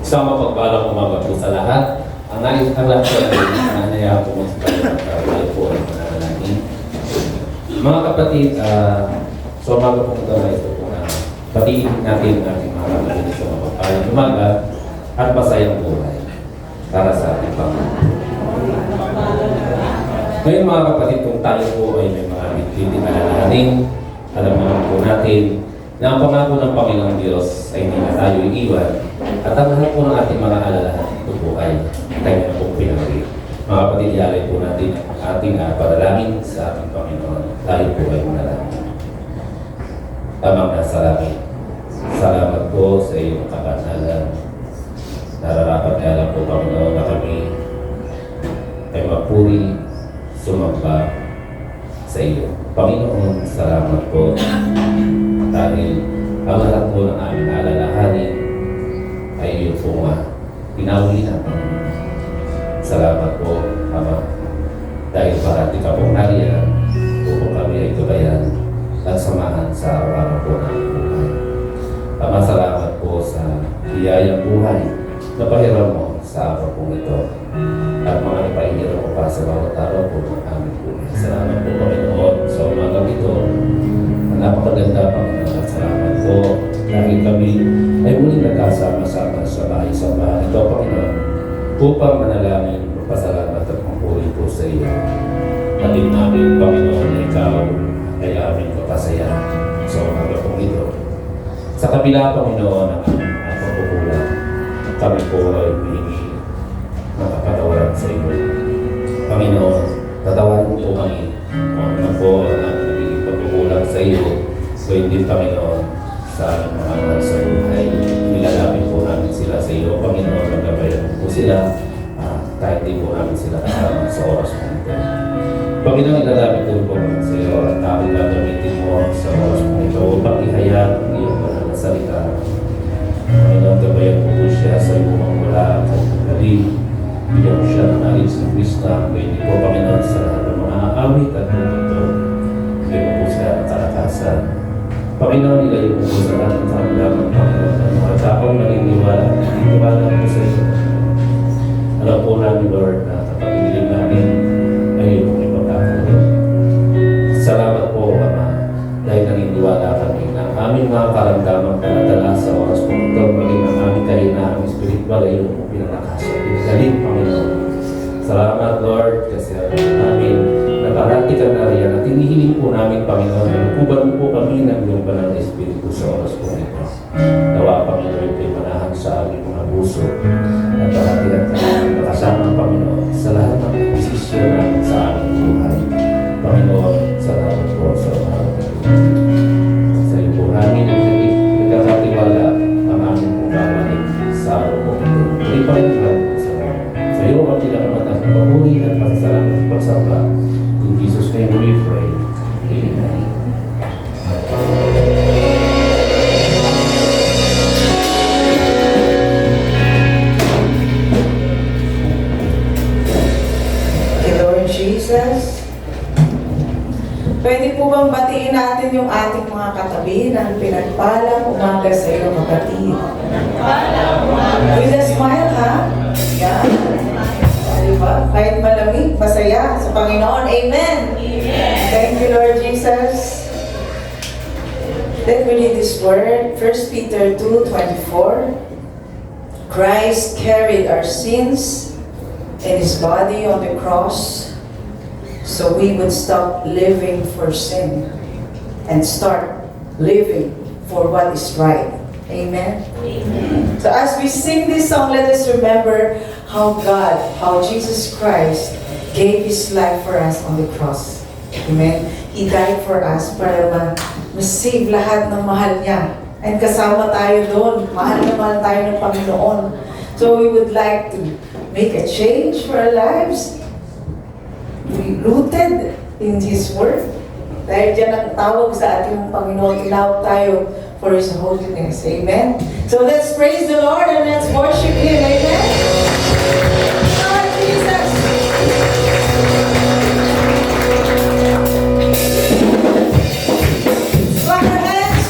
Isang mapagpalang umaga po sa lahat. Ang lahat ko ay nanayaan po sa pagkakatayo po ang mananalangin. Mga kapatid, sa umaga po ito na ito po na patigin natin ang ating mga kapatid sa mapagpalang umaga at masayang buhay para sa ating Panginoon. Ngayon mga kapatid, kung tayo po ay may mga bitbitin na alalahanin, alam naman po natin na ang pangako ng Panginoong Diyos ay hindi na tayo iiwan at ang lahat po ng ating mga alalahanin ito po ay kanya na pong pinagawin. Mga kapatid, yari po natin ang ating padalangin sa ating Panginoon. Tayo po ay manalangin. Amang nasa langit, salamat po sa iyong kabanalan. Nararapat na alam po, Panginoon, na kami ay mapuri, sumamba sa iyo. Panginoon, salamat po dahil ang lahat po ng aming alalahanin ay iyo po pinahuli na, Panginoon. Salamat po, Ama, dahil parati ka pong nariyan upang kami ay gabayan at samahan sa araw-araw po ng buhay. Ama, salamat po sa biyayang buhay na pahiram mo sa araw po ito at mga ipahiram mo pa sa bawat araw po ng aming buhay. Salamat po, Panginoon, sa umagang ito. Napakaganda, Panginoon, at salamat po dahil kami ay muling nagkasama-sama sa bahay-samahan ito, Panginoon, upang manalangin, magpasalamat at magpuri po sa iyo. Natin namin, Panginoon, na ikaw ay aming kapasaya sa umaga po ito. Sa kabila, Panginoon, ang aming pagkukulang, kami po ay humingi ng kapatawaran sa iyo. Panginoon, tatawarin mo po kami kung ano po ang nagiging pagkukulang sa iyo. So hindi, Panginoon, sa aming mga mahal sa buhay. Nilalapit po namin sila sa iyo, Panginoon, naggabayan po sila kahit di po namin sila kasama sa oras mo ito. Panginoon, nilalapit po namin sa iyo at namin gagamitin mo sa oras mo ito upang ihayag ang iyong banal na salita. Panginoon, gabayan po siya sa iyong mga mula at galing. Bigyan mo siya ng alis ng wisdom. Pwede po, Panginoon, sa lahat ng mga awit at ito. Bigyan mo po siya ng kalakasan. Panginoon, ilayo mo po sa lahat ng karamdaman, Panginoon, ang mga taong naniniwala po sa iyo. Alam po namin, Lord, na kapag iniling namin ay iyong mong ipagkakaroon. Salamat po, Ama, dahil naniniwala kami na ang aming mga karamdaman panadala sa oras po ito, maging ang aming kahinaang spiritual ay iyong mong pinakakasya. Pinagaling, Panginoon. Salamat, Lord, kasi alam namin na parati ka na riyan at hinihiling po namin, Panginoon, na lukuban mo po kami ng iyong banal na Espiritu sa oras po ito. Nawa, Panginoon, ito'y manahan sa aming mga puso at parati at nakasama, Panginoon, sa lahat ng desisyon namin sa aming buhay. Panginoon, salamat po sa mga sa iyo po namin ang nagkakatiwala ang aming pagkakalik sa araw po ito. Hindi pa rin sa iyo ang pinakamatang pagpapuri at pasasalamat at pagsamba. In Jesus' name we pray. Amen. Lord Jesus, pwede po bang batiin natin yung ating mga katabi ng pinagpalang umaga sa iyo, kapatid? With a smile, ha? Yeah. Diba? Kahit malamig, masaya sa Panginoon. Amen. Amen. Thank you, Lord Jesus. Let me read this word. 1 Peter 2:24. Christ carried our sins in His body on the cross so we would stop living for sin and start living for what is right. Amen? Amen. So as we sing this song, let us remember how Jesus Christ gave His life for us on the cross. Amen? He died for us para ma-save lahat ng mahal niya. And kasama tayo doon. Mahal na mahal tayo ng Panginoon. So we would like to make a change for our lives. Be rooted in His Word. Dahil dyan ang tawag sa ating Panginoon, tinawag tayo for His holiness. Amen? So let's praise the Lord and let's worship Him. Amen? Lord Jesus! Clap your hands!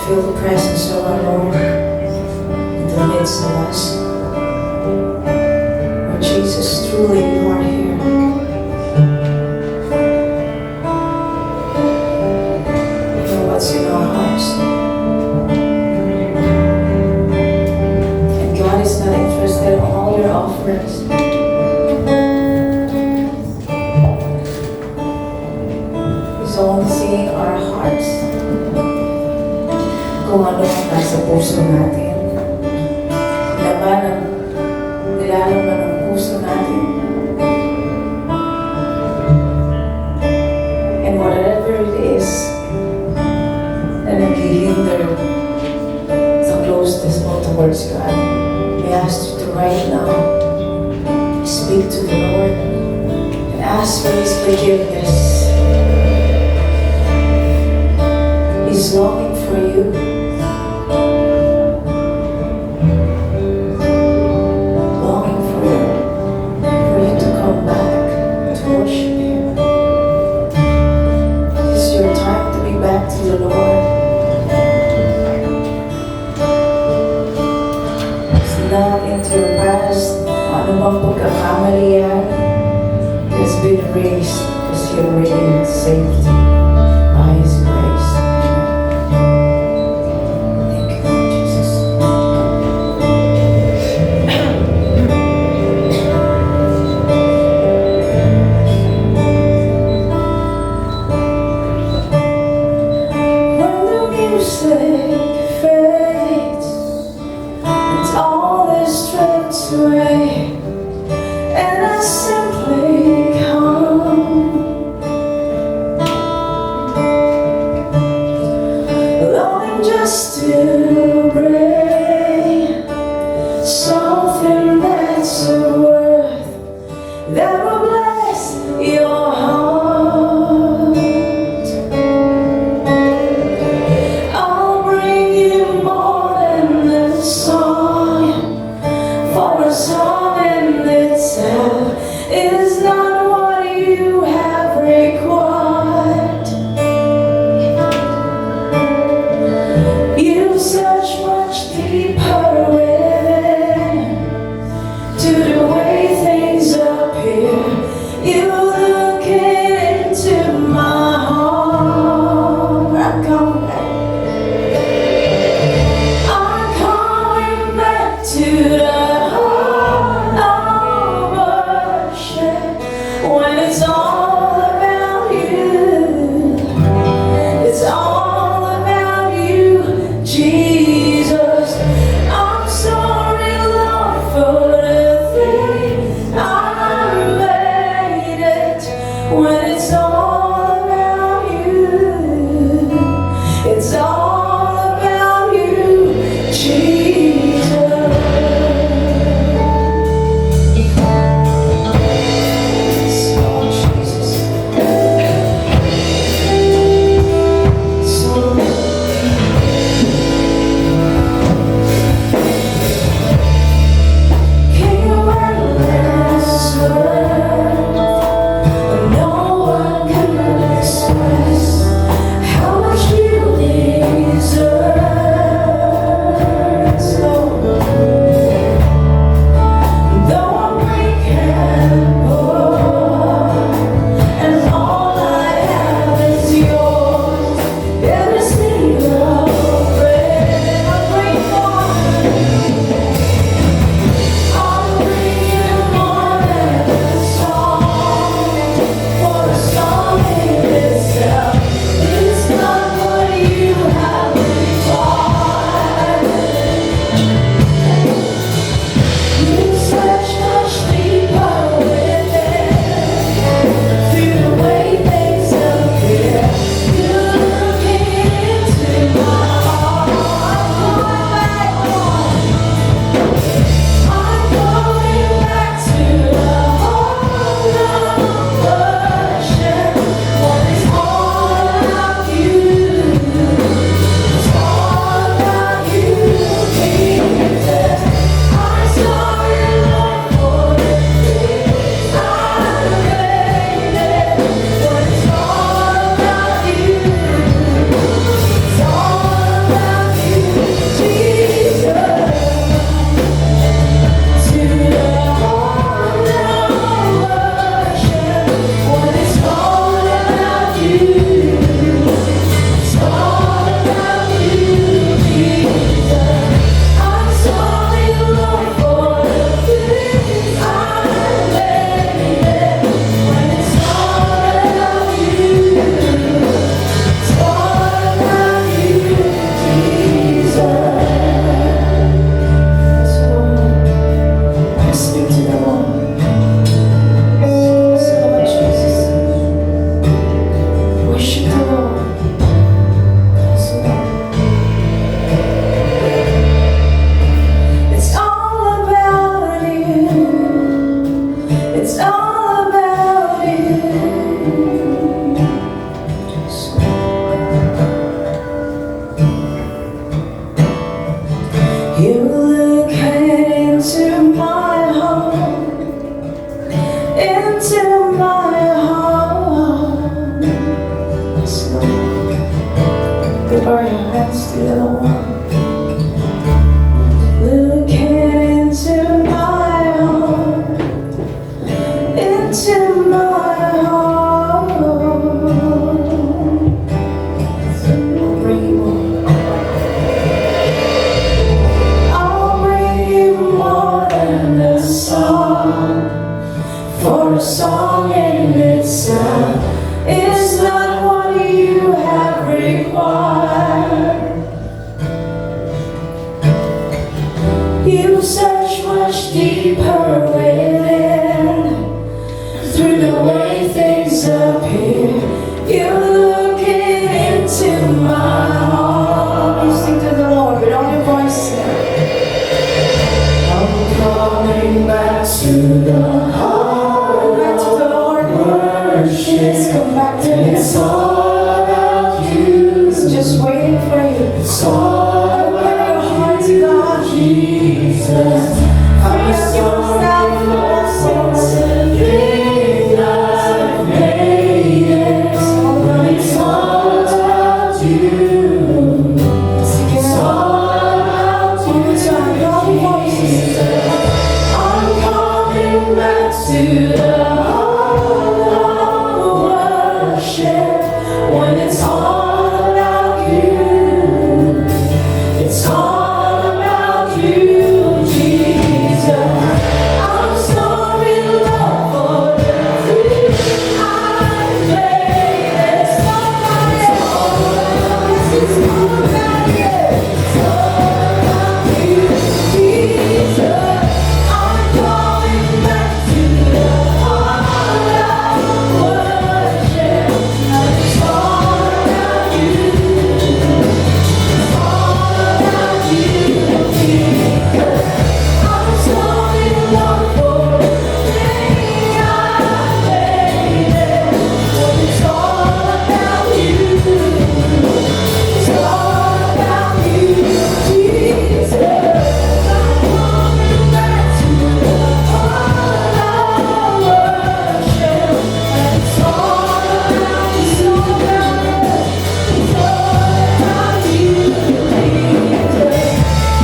Feel the presence of our Lord in the midst of us. Lord Jesus, truly you are here. You know what's in our hearts. And God is not interested in all your offerings. He's only seeing our hearts. Kung ano ang nasa puso natin. Nilalaman ng puso natin. And whatever it is na naghihinder sa closeness mo towards God, I ask you to right now speak to the Lord and ask for His forgiveness. He's longing for you. The Lord. It's not into your past. Ano bang pagkakamali yan? It has been erased because you're already in safety by His grace. Thank you, Lord Jesus. Music fades and all is stripped away, and I simply come much deeper within. Through the way things appear, you're looking into my heart. You sing to the Lord with all your voice. I'm coming back to the heart. Back to the Lord. Worship. Let's come back to Him. It's all about you. It's just waiting for you. It's all about your heart to God. Jesus. I'm sorry for something I've made it. It's all about you. It's all about you. Jesus. I'm coming back to the heart of worship. When it's all about you, it's all about you, Jesus. I'm sorry, Lord, for everything I've made. It's all about you. It's all about you. It's all about you, Jesus. I'm going back to the heart of worship. It's all about you. It's all about you, Jesus. I'm sorry, Lord, for everything I've made. It's all about you. It's all about you, Jesus. I'm coming back to the heart of worship. It's all about you. It's all about you, Jesus.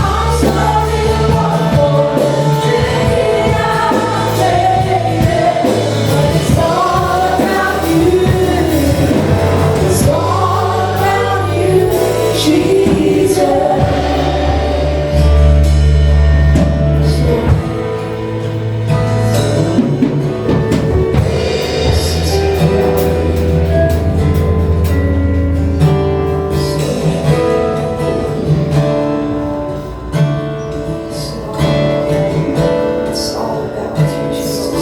I'm sorry, Lord, for everything I've made. But it's all about you. It's all about you, Jesus. It's all about you, Jesus.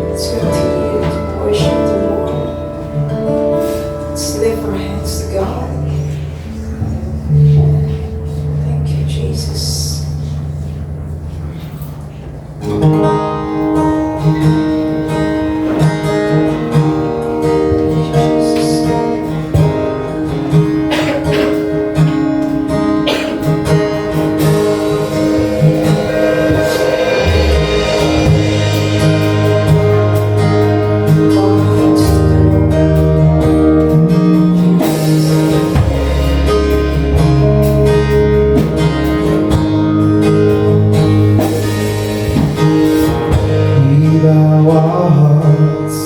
Let's continue to worship the Lord. Let's lift our hands to God. Thank you, Jesus. Jesus. Our hands to the Lord. We bow our hearts,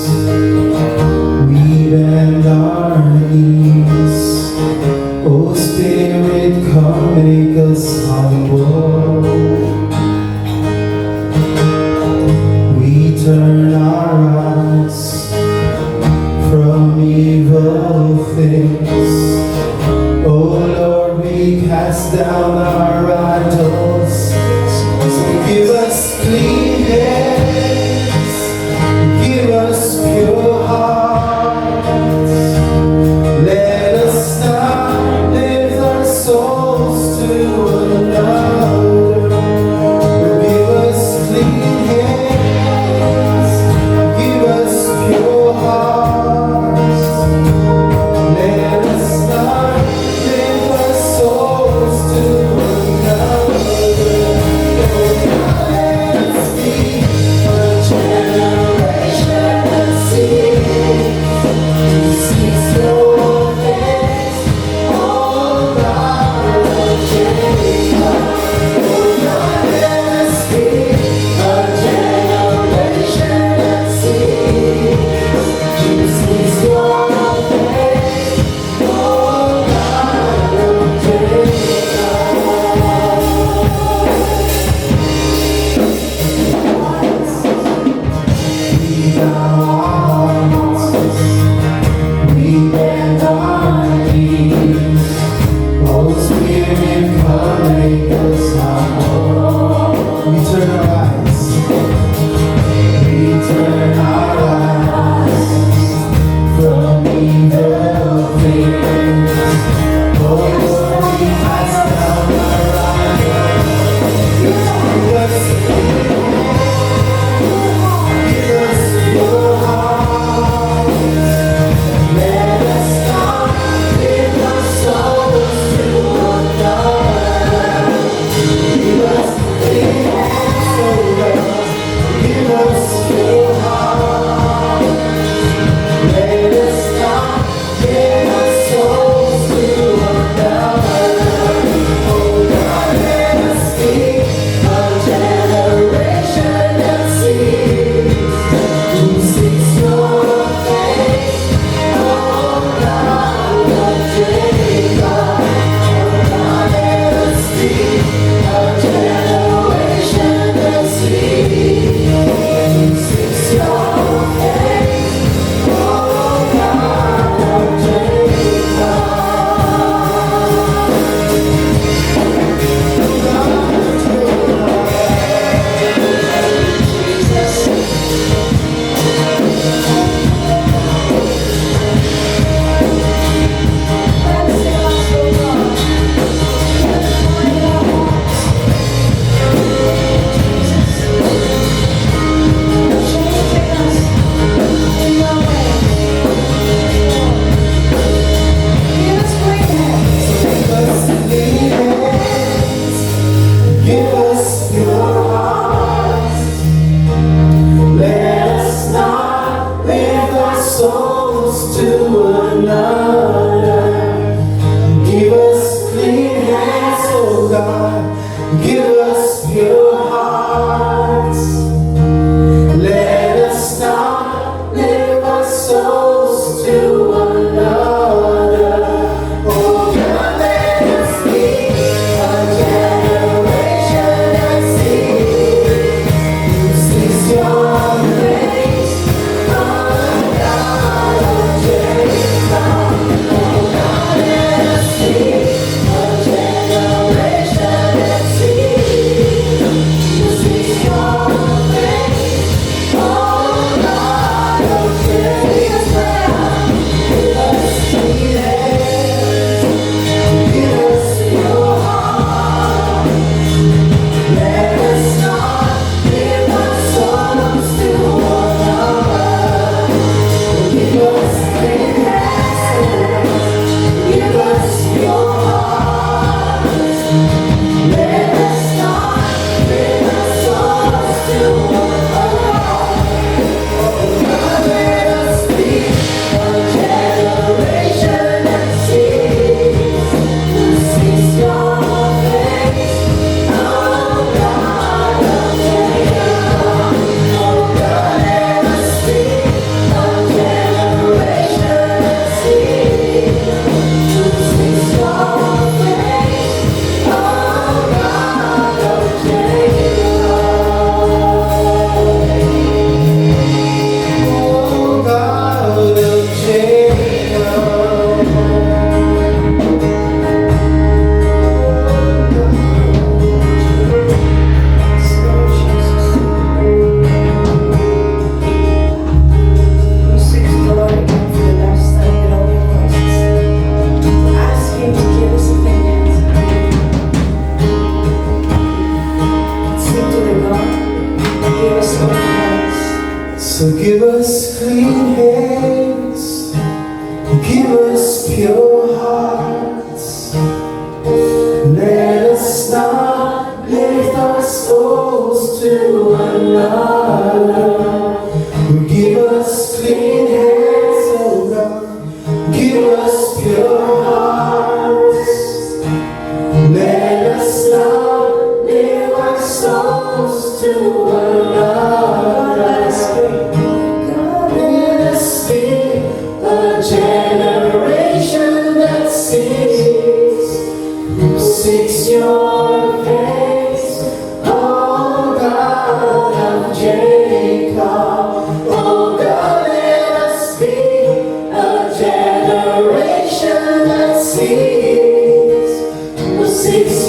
we bend our knees. Oh Spirit, come make us humble. We turn our eyes from evil things. Oh Lord, we cast down our idols. Give us clean hands, give us pure hearts. Let us not lift our souls to another. Give us clean hands, give us pure hearts. Let us not lift our souls to another. pure hearts. Let us not lift our souls to another. Give us clean hands, oh God. Give us pure hearts. Let us not lift our souls to another. Let us be a generation that seeks your face, oh God of Jacob. Oh God, let us be a generation that seeks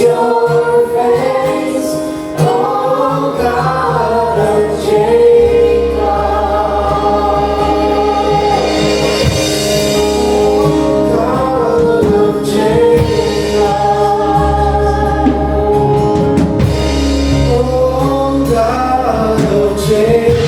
your face, oh God of Jacob. Oh God of Jacob. Oh God of Jacob.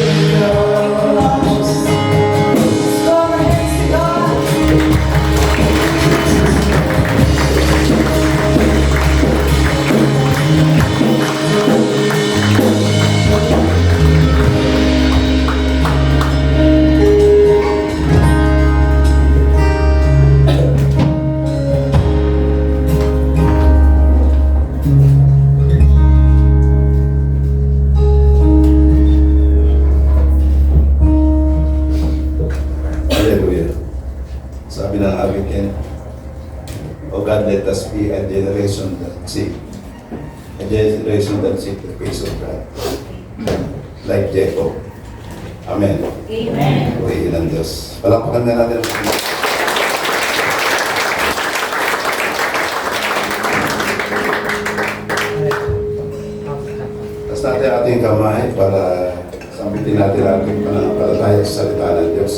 Hallelujah. Sabi ng awitin, O God, let us be a generation that seek the face of God. Like Jacob. Amen. Amen. Purihin ang Diyos. Palakpakan na natin. Tapos natin ating kamay para sambitin natin ating pananampalataya sa salita ng Diyos.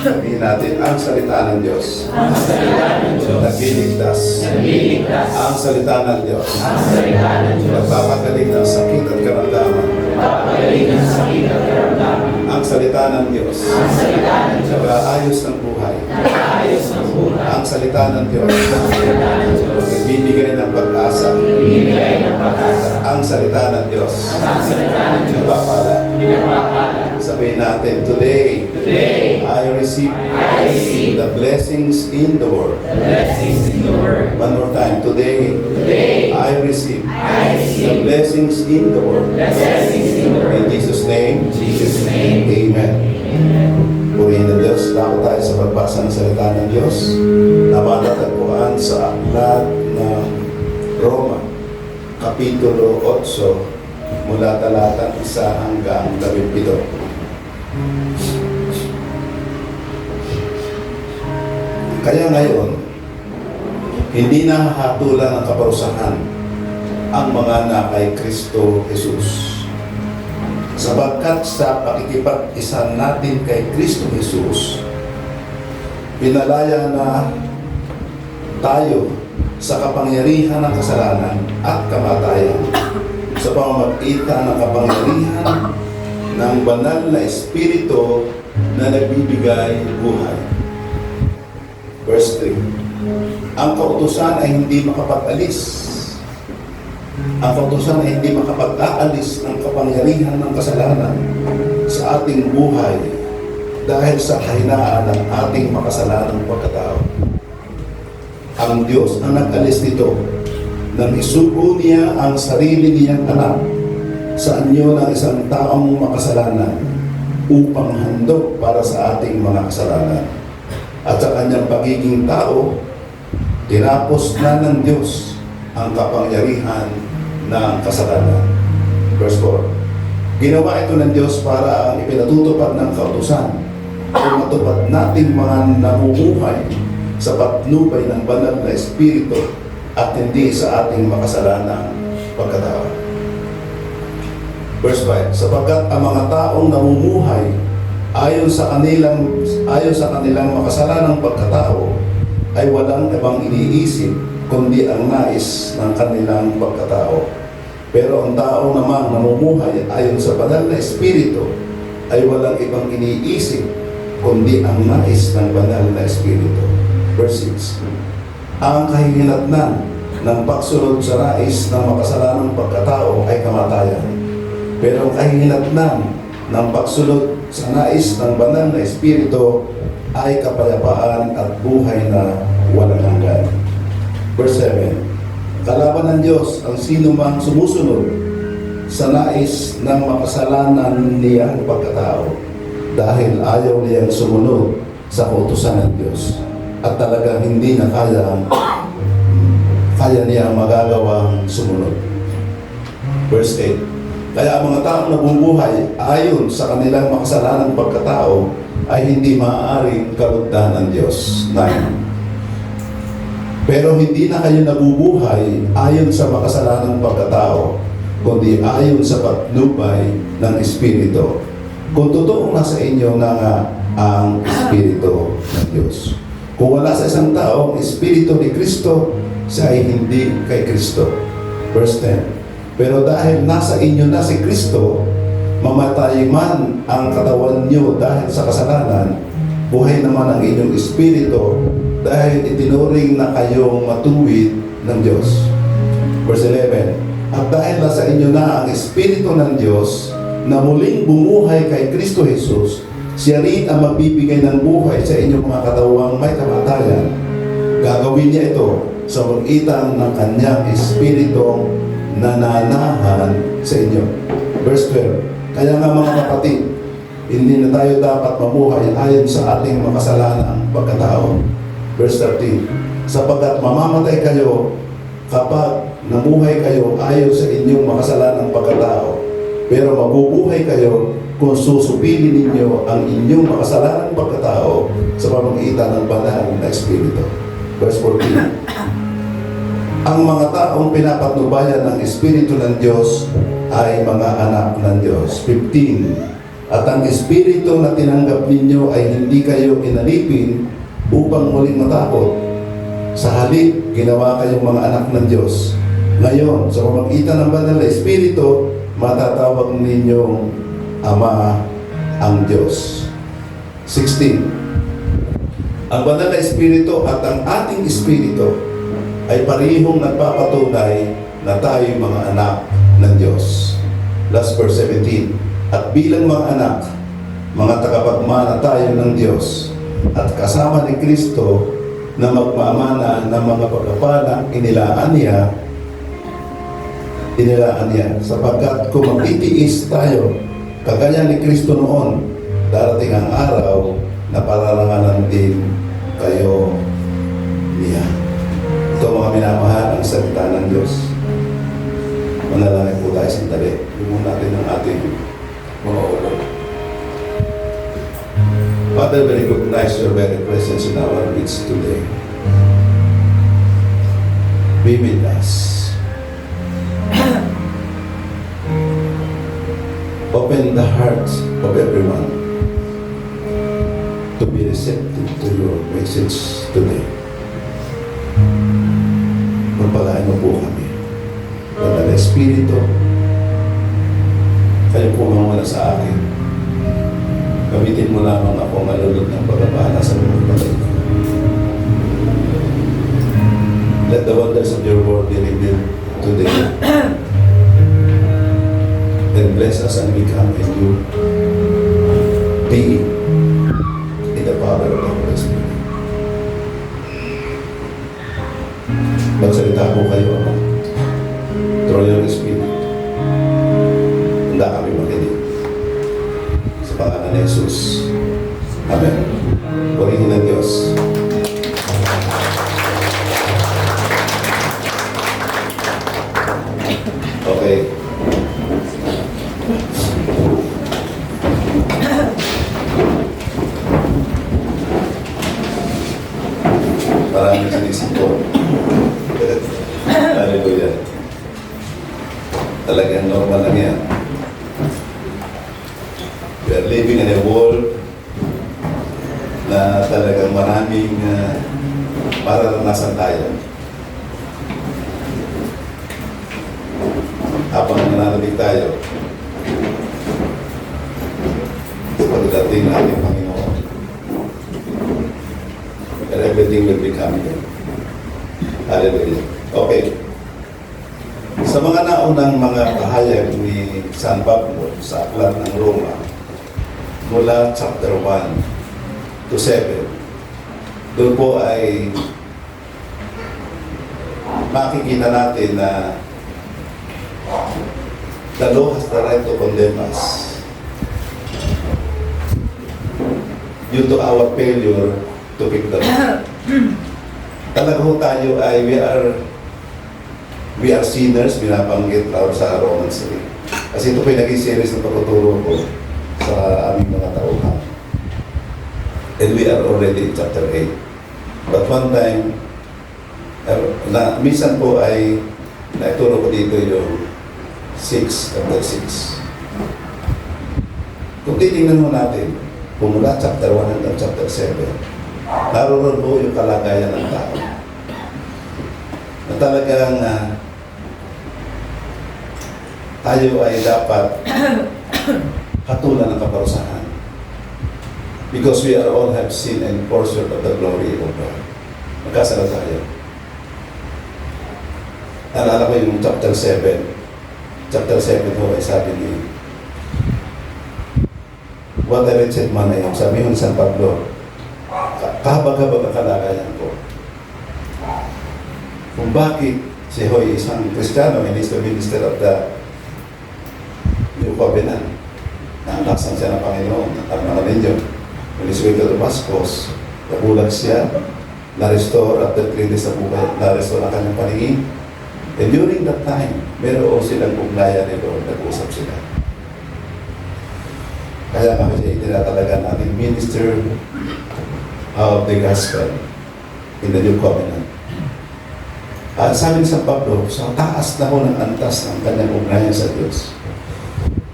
Sabihin natin, ang salita ng Diyos. Ang salita ng Diyos. Nagliligtas. Nagliligtas. Ang salita ng Diyos. Ang salita ng Diyos. Nagpapagaling ng sakit at karamdaman. Nagpapagaling ng sakit at karamdaman. Ang salita ng Diyos. Ang salita ng Diyos. Nag-aayos ng buhay. Nag-aayos ng buhay. Ang salita ng Diyos. Ang salita ng Diyos. Nagbibigay ng pag-asa. Binibigay ng pag-asa. Ang salita ng Diyos. Ang salita ng Diyos. Nagpapala. Pinagpapala. Sabihin natin, today, Today, I receive I receive the blessings in the Word. the blessings in the Word. One more time, today, Today, I receive I the receive blessings in the Word. the blessings in the In Word. Jesus' name, In Jesus' name, Amen. Purihin ng Diyos, dapat tayo sa pagbasa ng salita ng Diyos na matatagpuan sa aklat ng Roma, Kapitulo 8, mula talatang 1 hanggang 17. Kaya ngayon, hindi na hahatulan ng kaparusahan ang mga na kay Kristo Jesus. Sapagkat sa pakikipag-isa natin kay Kristo Jesus, pinalaya na tayo sa kapangyarihan ng kasalanan at kamatayan sa pamamagitan ng kapangyarihan ng banal na Espiritu na nagbibigay buhay. Verse 3. Ang kautusan ay hindi makapag-alis. Ang kautusan ay hindi makapag-aalis ng kapangyarihan ng kasalanan sa ating buhay dahil sa kahinaan ng ating makasalanang pagkatao. Ang Diyos ang nag-alis nito nang isugo niya ang sarili niyang anak sa anyo ng isang taong makasalanan upang handog para sa ating mga kasalanan. At sa kanyang pagiging tao, tinapos na ng Diyos ang kapangyarihan ng kasalanan. Verse 4. Ginawa ito ng Diyos para ang ipinatutupad ng kautusan kung matupad nating mga namumuhay sa patnubay ng banal na Espiritu at hindi sa ating makasalanang pagkatao. Verse 5. Sapagkat ang mga taong namumuhay ayon sa kanilang makasalanang pagkatao ay walang ibang iniisip kundi ang nais ng kanilang pagkatao. Pero ang tao namang namumuhay ayon sa banal na Espiritu ay walang ibang iniisip kundi ang nais ng banal na Espiritu. Verse 6. Ang kahihinatnan ng pagsunod sa nais ng makasalanang pagkatao ay kamatayan. Pero ang kahihinatnan ng pagsunod sa nais ng banal na Espiritu ay kapayapaan at buhay na walang hanggan. Verse 7. Kalaban ng Diyos ang sino mang sumusunod sa nais ng makasalanan niyang pagkatao dahil ayaw niyang sumunod sa kautusan ng Diyos at talagang hindi na kaya niya magagawang sumunod. Verse 8. Kaya ang mga taong nabubuhay ayon sa kanilang makasalanang pagkatao ay hindi maaaring kalugdan ng Diyos. 9. Pero hindi na kayo nabubuhay ayon sa makasalanang pagkatao, kundi ayon sa patnubay ng Espiritu. Kung totoong nasa inyo na nga ang Espiritu ng Diyos. Kung wala sa isang tao ang Espiritu ni Kristo, siya ay hindi kay Kristo. Verse 10. Pero dahil nasa inyo na si Kristo, mamatay man ang katawan niyo dahil sa kasalanan, buhay naman ang inyong Espiritu dahil itinuring na kayong matuwid ng Diyos. Verse 11. At dahil nasa inyo na ang Espiritu ng Diyos na muling bumuhay kay Kristo Jesus, siya rin ang magbibigay ng buhay sa inyong mga katawang may kamatayan. Gagawin niya ito sa magitan ng kanyang Espiritong nananahan sa inyo. Verse 12. Kaya nga mga kapatid, hindi na tayo dapat mabuhay ayon sa ating makasalanang pagkatao. Verse 13. Sapagkat mamamatay kayo kapag namuhay kayo ayon sa inyong makasalanang pagkatao. Pero mabubuhay kayo kung susupilin ninyo ang inyong makasalanang pagkatao sa pamamagitan ng banal na Espiritu. Verse 14. Ang mga taong pinapatnubayan ng Espiritu ng Diyos ay mga anak ng Diyos. 15. At ang Espiritu na tinanggap ninyo ay hindi kayo inalipin upang muling matakot. Sa halip, ginawa kayong mga anak ng Diyos. Ngayon, sa pamamagitan ng banal na Espiritu, matatawag ninyong Ama ang Diyos. 16. Ang banal na Espiritu at ang ating Espiritu ay parehong nagpapatunay na tayo mga anak ng Diyos. Last verse 17. At bilang mga anak, mga tagapagmana tayo ng Diyos at kasama ni Kristo na magmamana ng mga pagkapalang inilaan niya sapagkat kung magtitiis tayo kagaya ni Kristo noon, darating ang araw na pararangalan din kayo niya. Ito mga minamahal ang salita ng Diyos. Manalangin po tayo sandali. Tumulong natin ang ating mga ulo. Father, we recognize your very presence in our midst today. Be with us. Open the hearts of everyone to be receptive to your message today. Magpalain mo po kami. Banal na Espiritu, kayo po mawala sa akin. Gamitin mo lamang ako malulog ng pagpapala sa mga patay ko. Let the wonders of your word be revealed today. And bless us and become a new being in the power of the Holy Spirit. Magsalita po kayo, Ama. Through your Spirit. Handa kami makinig. Sa pangalan ni Jesus. Amen. Purihin ng Diyos. Okay. Maraming sinisipon. Hallelujah. Talagang normal lang yan. We are living in a world na talagang maraming mararanasan tayo. Habang nananalig tayo sa pagdating ng ating Panginoon. and everything will become new. Hallelujah. Okay. Sa mga naunang mga pahayag ni San Pablo sa Aklat ng Roma, mula chapter 1 to 7, doon po ay makikita natin na the law has the right to condemn us due to our failure to keep the law. Talaga ho tayo ay we are sinners, binabanggit tawag sa Romans 3. Kasi ito po yung naging series ng pagtuturo ko sa aming mga tauhan. And we are already in chapter 8. But one time, minsan po ay naituro ko dito yung 6, chapter 6. Kung titingnan mo natin, mula chapter 1 hanggang chapter 7, naroon po yung kalagayan ng tao. Na talagang tayo ay dapat hatulan ng kaparusahan. Because we are all have sinned and fall short of the glory of God. Magkasala tayo. Naalala ko yung chapter 7. Chapter 7 ho ay sabi ni what a wretched man I am. Sabi yung San Pablo, kahabag-habag ang kalagayan ko. Kung bakit si Hoy isang Kristiyano and is the minister of the New Covenant, naanaksan siya ng Panginoon, ang mga ninyo. When he's way to Damascus, nabulag siya, na-restore after 3 days na buhay, na-restore ang kanyang paningin. And during that time, meron silang ugnayan ni Lord, nag-usap sila. Kaya kami siya itinatalaga natin minister of the gospel in the New Covenant. At sabi ni San Pablo, sa taas na ho ng antas ng kanyang ugnayan sa Diyos,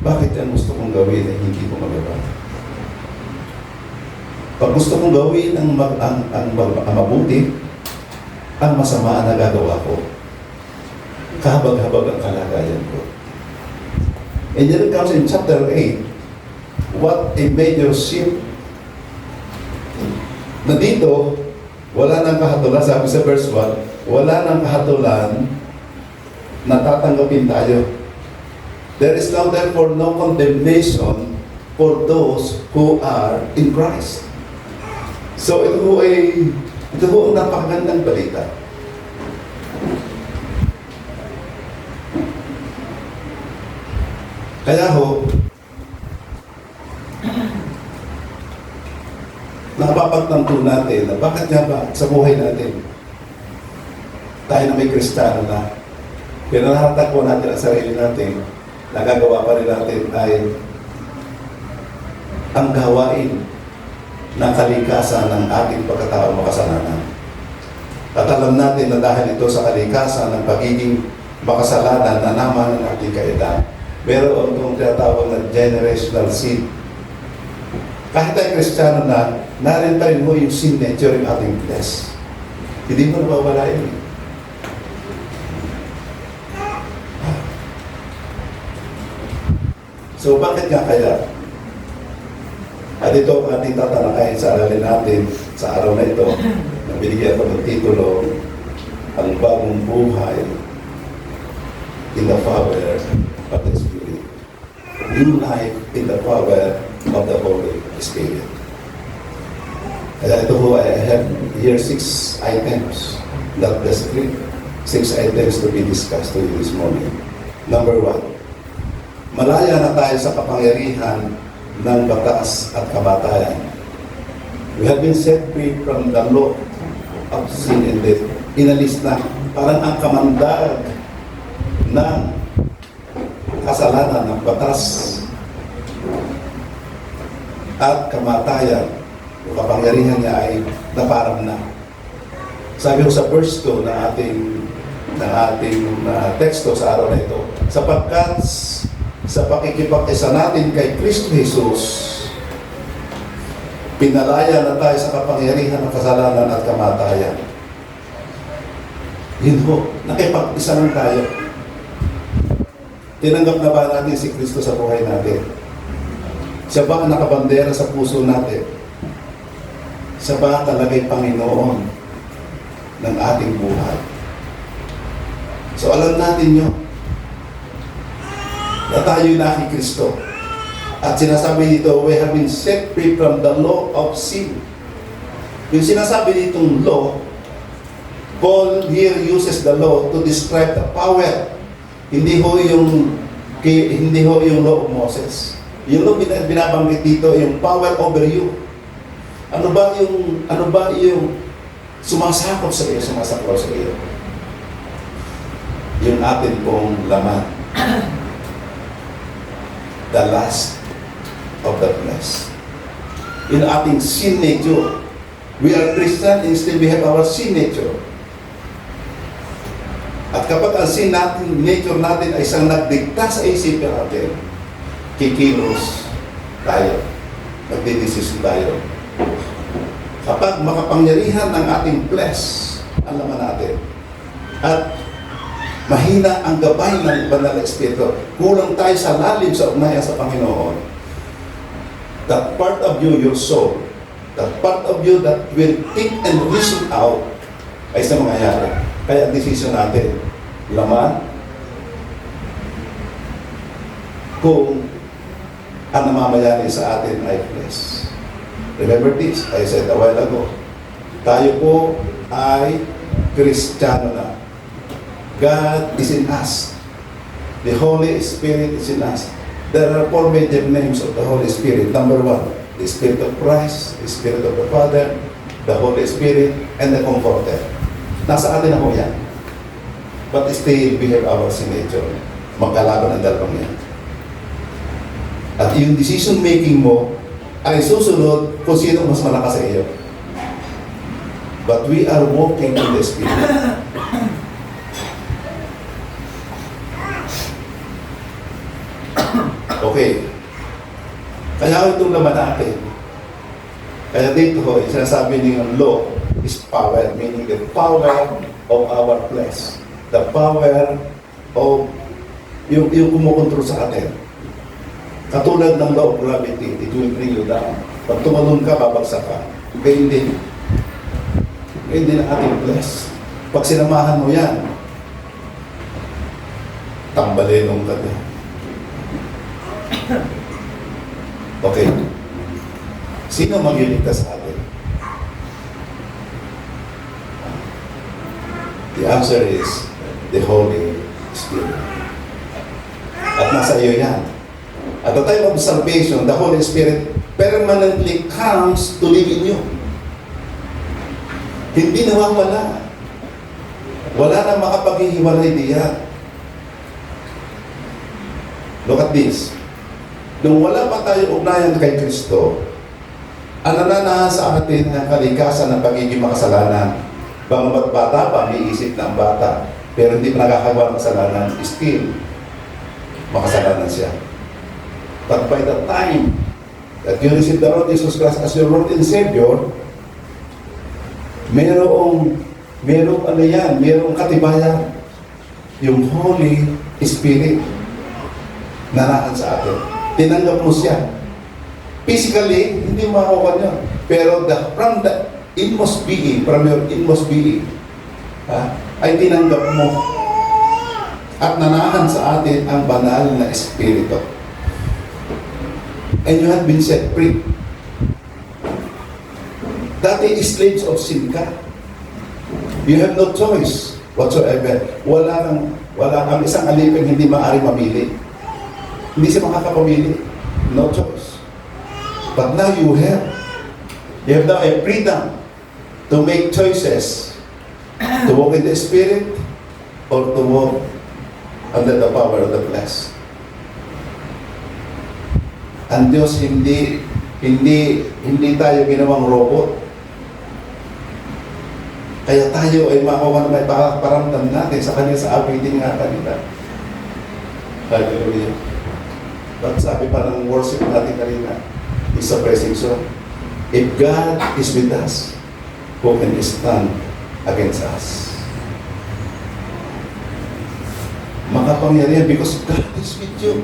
bakit ang gusto kong gawin ay hindi ko magawa? Pag gusto kong gawin ang mabuti, ang masama ang nagagawa ko. Kahabag-habag ang kalagayan ko. And then it comes in chapter 8, what a major sin. Na dito, wala nang kahatulan, sabi sa verse 1, wala nang kahatulan na tatanggapin tayo. There is now therefore no condemnation for those who are in Christ. So ito ho ang napakagandang balita. Kaya ho, napapagtanto natin na bakit nga ba sa buhay natin, tayo na may Kristiyano na, pinanahatag po natin ang sarili natin, nagagawa pa rin natin ay ang gawain ng kalikasan ng ating pagkatao makasalanan. At alam natin na dahil ito sa kalikasan ng pagiging makasalanan na naman ng ating kaedad, meron itong tinatawag na generational sin. Kahit tayo Kristiyano na, narin pa rin mo yung sin nature yung ating flesh. Hindi mo nawawala yun. So bakit nga kaya? At ito ang ating tatalakayin sa aralin natin sa araw na ito na binigyan ko ng titulo, ang bagong buhay in the power of the Spirit. New life in the power of the Holy Spirit. Kaya ito po, I have here 6 items, not just 3. 6 items to be discussed to you this morning. Number 1, malaya na tayo sa kapangyarihan ng batas at kamatayan. We have been set free from the law of sin and death. Inalis na parang ang kamandag ng kasalanan ng batas at kamatayan. Yung kapangyarihan niya ay naparang na. Sabi ko sa verse 2 na ating teksto sa araw na ito, sapagkat sa pakikipag-isa natin kay Kristo Jesus, pinalaya na tayo sa kapangyarihan ng kasalanan at kamatayan. Yun ho, nakipag-isa lang tayo. Tinanggap na ba natin si Kristo sa buhay natin? Siya ba ang nakabandera sa puso natin? Siya ba talaga'y Panginoon ng ating buhay? So alam natin yun, na tayo'y naki Kristo. At sinasabi dito, we have been set free from the law of sin. Yung sinasabi ditong law, Paul here uses the law to describe the power. Hindi ho yung law of Moses. Yung law binabanggit dito, yung power over you. Ano ba yung sumasakop sa iyo, sumasaklaw sa iyo? Yung atin pong laman. The lust of the flesh. Yung ating sin nature. We are Christian, instead we have our sin nature. At kapag ang sin natin, nature natin ay isang nagdikta sa isipin natin, kikilos tayo. Magdidesisyon tayo. Kapag makapangyarihan ng ating flesh, ang laman natin, at mahina ang gabay ng banal na Espiritu, kulang tayo sa lalim sa ugnayan sa Panginoon, that part of you, your soul, that part of you that will think and reason out, ay sa mangyayari. Kaya ang decision natin, laman, kung ang namamayani sa atin ay flesh. Remember this, I said a while ago, tayo po ay Kristiyano na. God is in us. The Holy Spirit is in us. There are 4 major names of the Holy Spirit. Number 1, the Spirit of Christ, the Spirit of the Father, the Holy Spirit, and the Comforter. Nasa atin ako yan. But still, we have our sin nature. Magkalaban ang dalawang yan. At yung decision making mo ay susunod kung sino mas malakas sa iyo. But we are walking in the Spirit. Okay. Kaya itong laman natin. Kaya dito, sinasabi niyong law is power, meaning the power of our flesh. The power of yung kumukontrol sa atin. Katulad ng law of gravity, it will bring you down. Pag tumalon ka, babagsak ka. Kaya hindi. Kaya hindi na ating flesh. Pag sinamahan mo yan, tambalinong ka din. Okay. Sino magliligtas sa atin? The answer is the Holy Spirit. At nasa iyo yan. At the time of salvation, the Holy Spirit permanently comes to live in you. Hindi nawawala. Wala na makapaghihiwalay diyan. Look at this. Nung wala pa tayo ugnayan kay Kristo, ang nananahan sa atin ang kalikasan ng pagiging makasalanan. Bagamat bata pa, may isip na ang bata, pero hindi pa nakakagawa ng kasalanan, still, makasalanan siya. But by the time that you receive the Lord Jesus Christ as your Lord and Savior, merong katibayan, yung Holy Spirit nanahan sa atin. Tinanggap mo siya. Physically, hindi mo makukuha niya. Pero from the inmost being, from your inmost being, ay tinanggap mo. At nanahan sa atin ang banal na Espiritu. And you have been set free. Dati slaves of sin ka. You have no choice whatsoever. Wala kang isang alipin hindi maaari mamili. Hindi siya makakapamili. No choice. But now you have now a freedom to make choices to walk in the Spirit or to walk under the power of the flesh. Ang Diyos hindi tayo ginawang robot. Kaya tayo ay makuha na may paramdam natin sa kanya sa awitin nga kanila. Hallelujah. But sabi pa ng worship natin kanina, is a praising song. If God is with us, who can stand against us? Makapangyarihan because God is with you.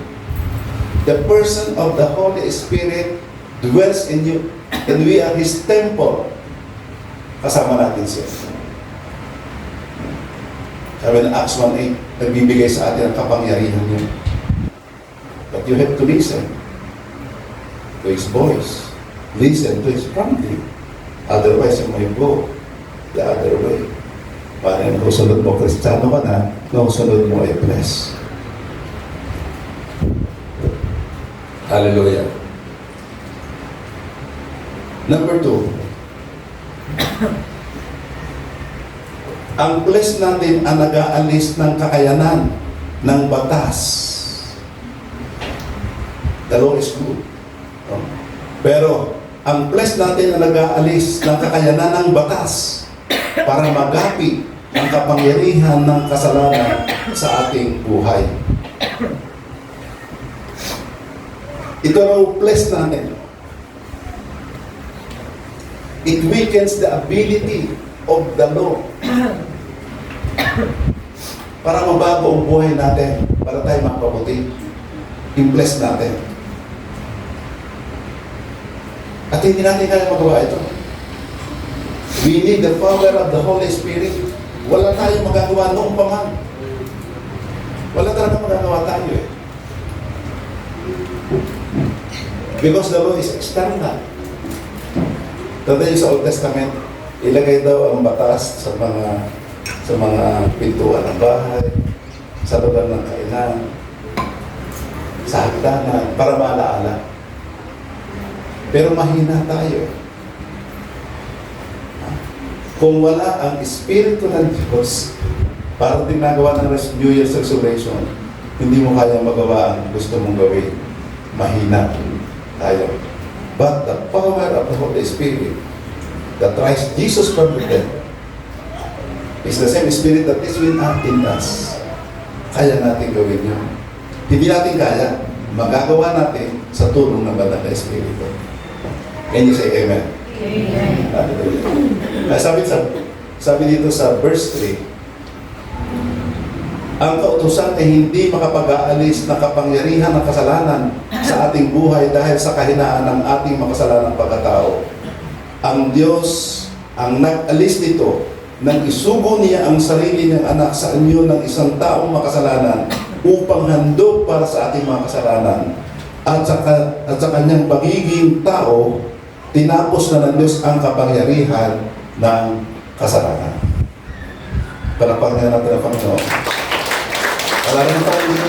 The person of the Holy Spirit dwells in you, and we are His temple. kasama natin siya. Sabi ng Acts 1:8, nagbibigay sa atin ang kapangyarihan niya. But you have to listen to His voice. Listen to His prompting. Otherwise, you may go the other way. Para kung sunod mo, Kristiyano ka na, kung sunod mo ay bless. Hallelujah. Number 2, ang bless natin ang nag-aalis ng kakayanan ng batas. The law is good. Pero, ang bless natin ang nag-aalis ng kakayanan ng batas para magapi ang kapangyarihan ng kasalanan sa ating buhay. Ito raw bless natin. It weakens the ability of the law. Para mabago ang buhay natin, para tayo mapabuti, i-bless natin. At hindi natin kaya magawa ito. We need the power of the Holy Spirit. Wala tayong magagawa noong pa man. Wala talaga magagawa tayo eh. Because the law is external. Tanda sa Old Testament, ilagay daw ang batas sa mga pintuan ng bahay, sa lugar ng kainan, sa hagdanan, para maalaala. Pero mahina tayo. Kung wala ang Espiritu ng Diyos, para din nagawa ng New Year's Resolution, hindi mo kaya magawa ang gusto mong gawin. Mahina tayo. But the power of the Holy Spirit that raised Jesus from the dead is the same Spirit that is in us. Kaya natin gawin yun. Hindi natin kaya. Magagawa natin sa tulong ng Banal na Espiritu. Can you say Amen? Amen. Sabi dito sa verse 3, ang kautusan ay hindi makapag-aalis ng kapangyarihan ng kasalanan sa ating buhay dahil sa kahinaan ng ating makasalanang pagkatao. Ang Diyos ang nag-alis nito nang isugo niya ang sarili ng anak sa anyo ng isang taong makasalanan upang handog para sa ating mga kasalanan. At sa kanyang pagiging tao, tinapos na ng Diyos ang kapangyarihan ng kasalanan. Palakpakan natin ang Panginoon. Wala rin tayo dito.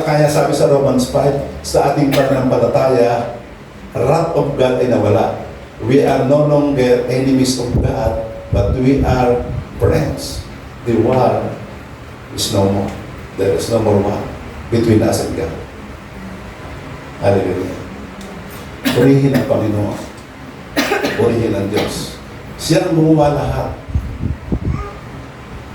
Kaya sabi sa Romans 5, sa ating pananampalataya, wrath of God ay nawala. We are no longer enemies of God, but we are friends. The war is no more. There is no more war between us and God. Hallelujah. Purihin ang Panginoon. Purihin ang Diyos. Siya ang gumawa lahat.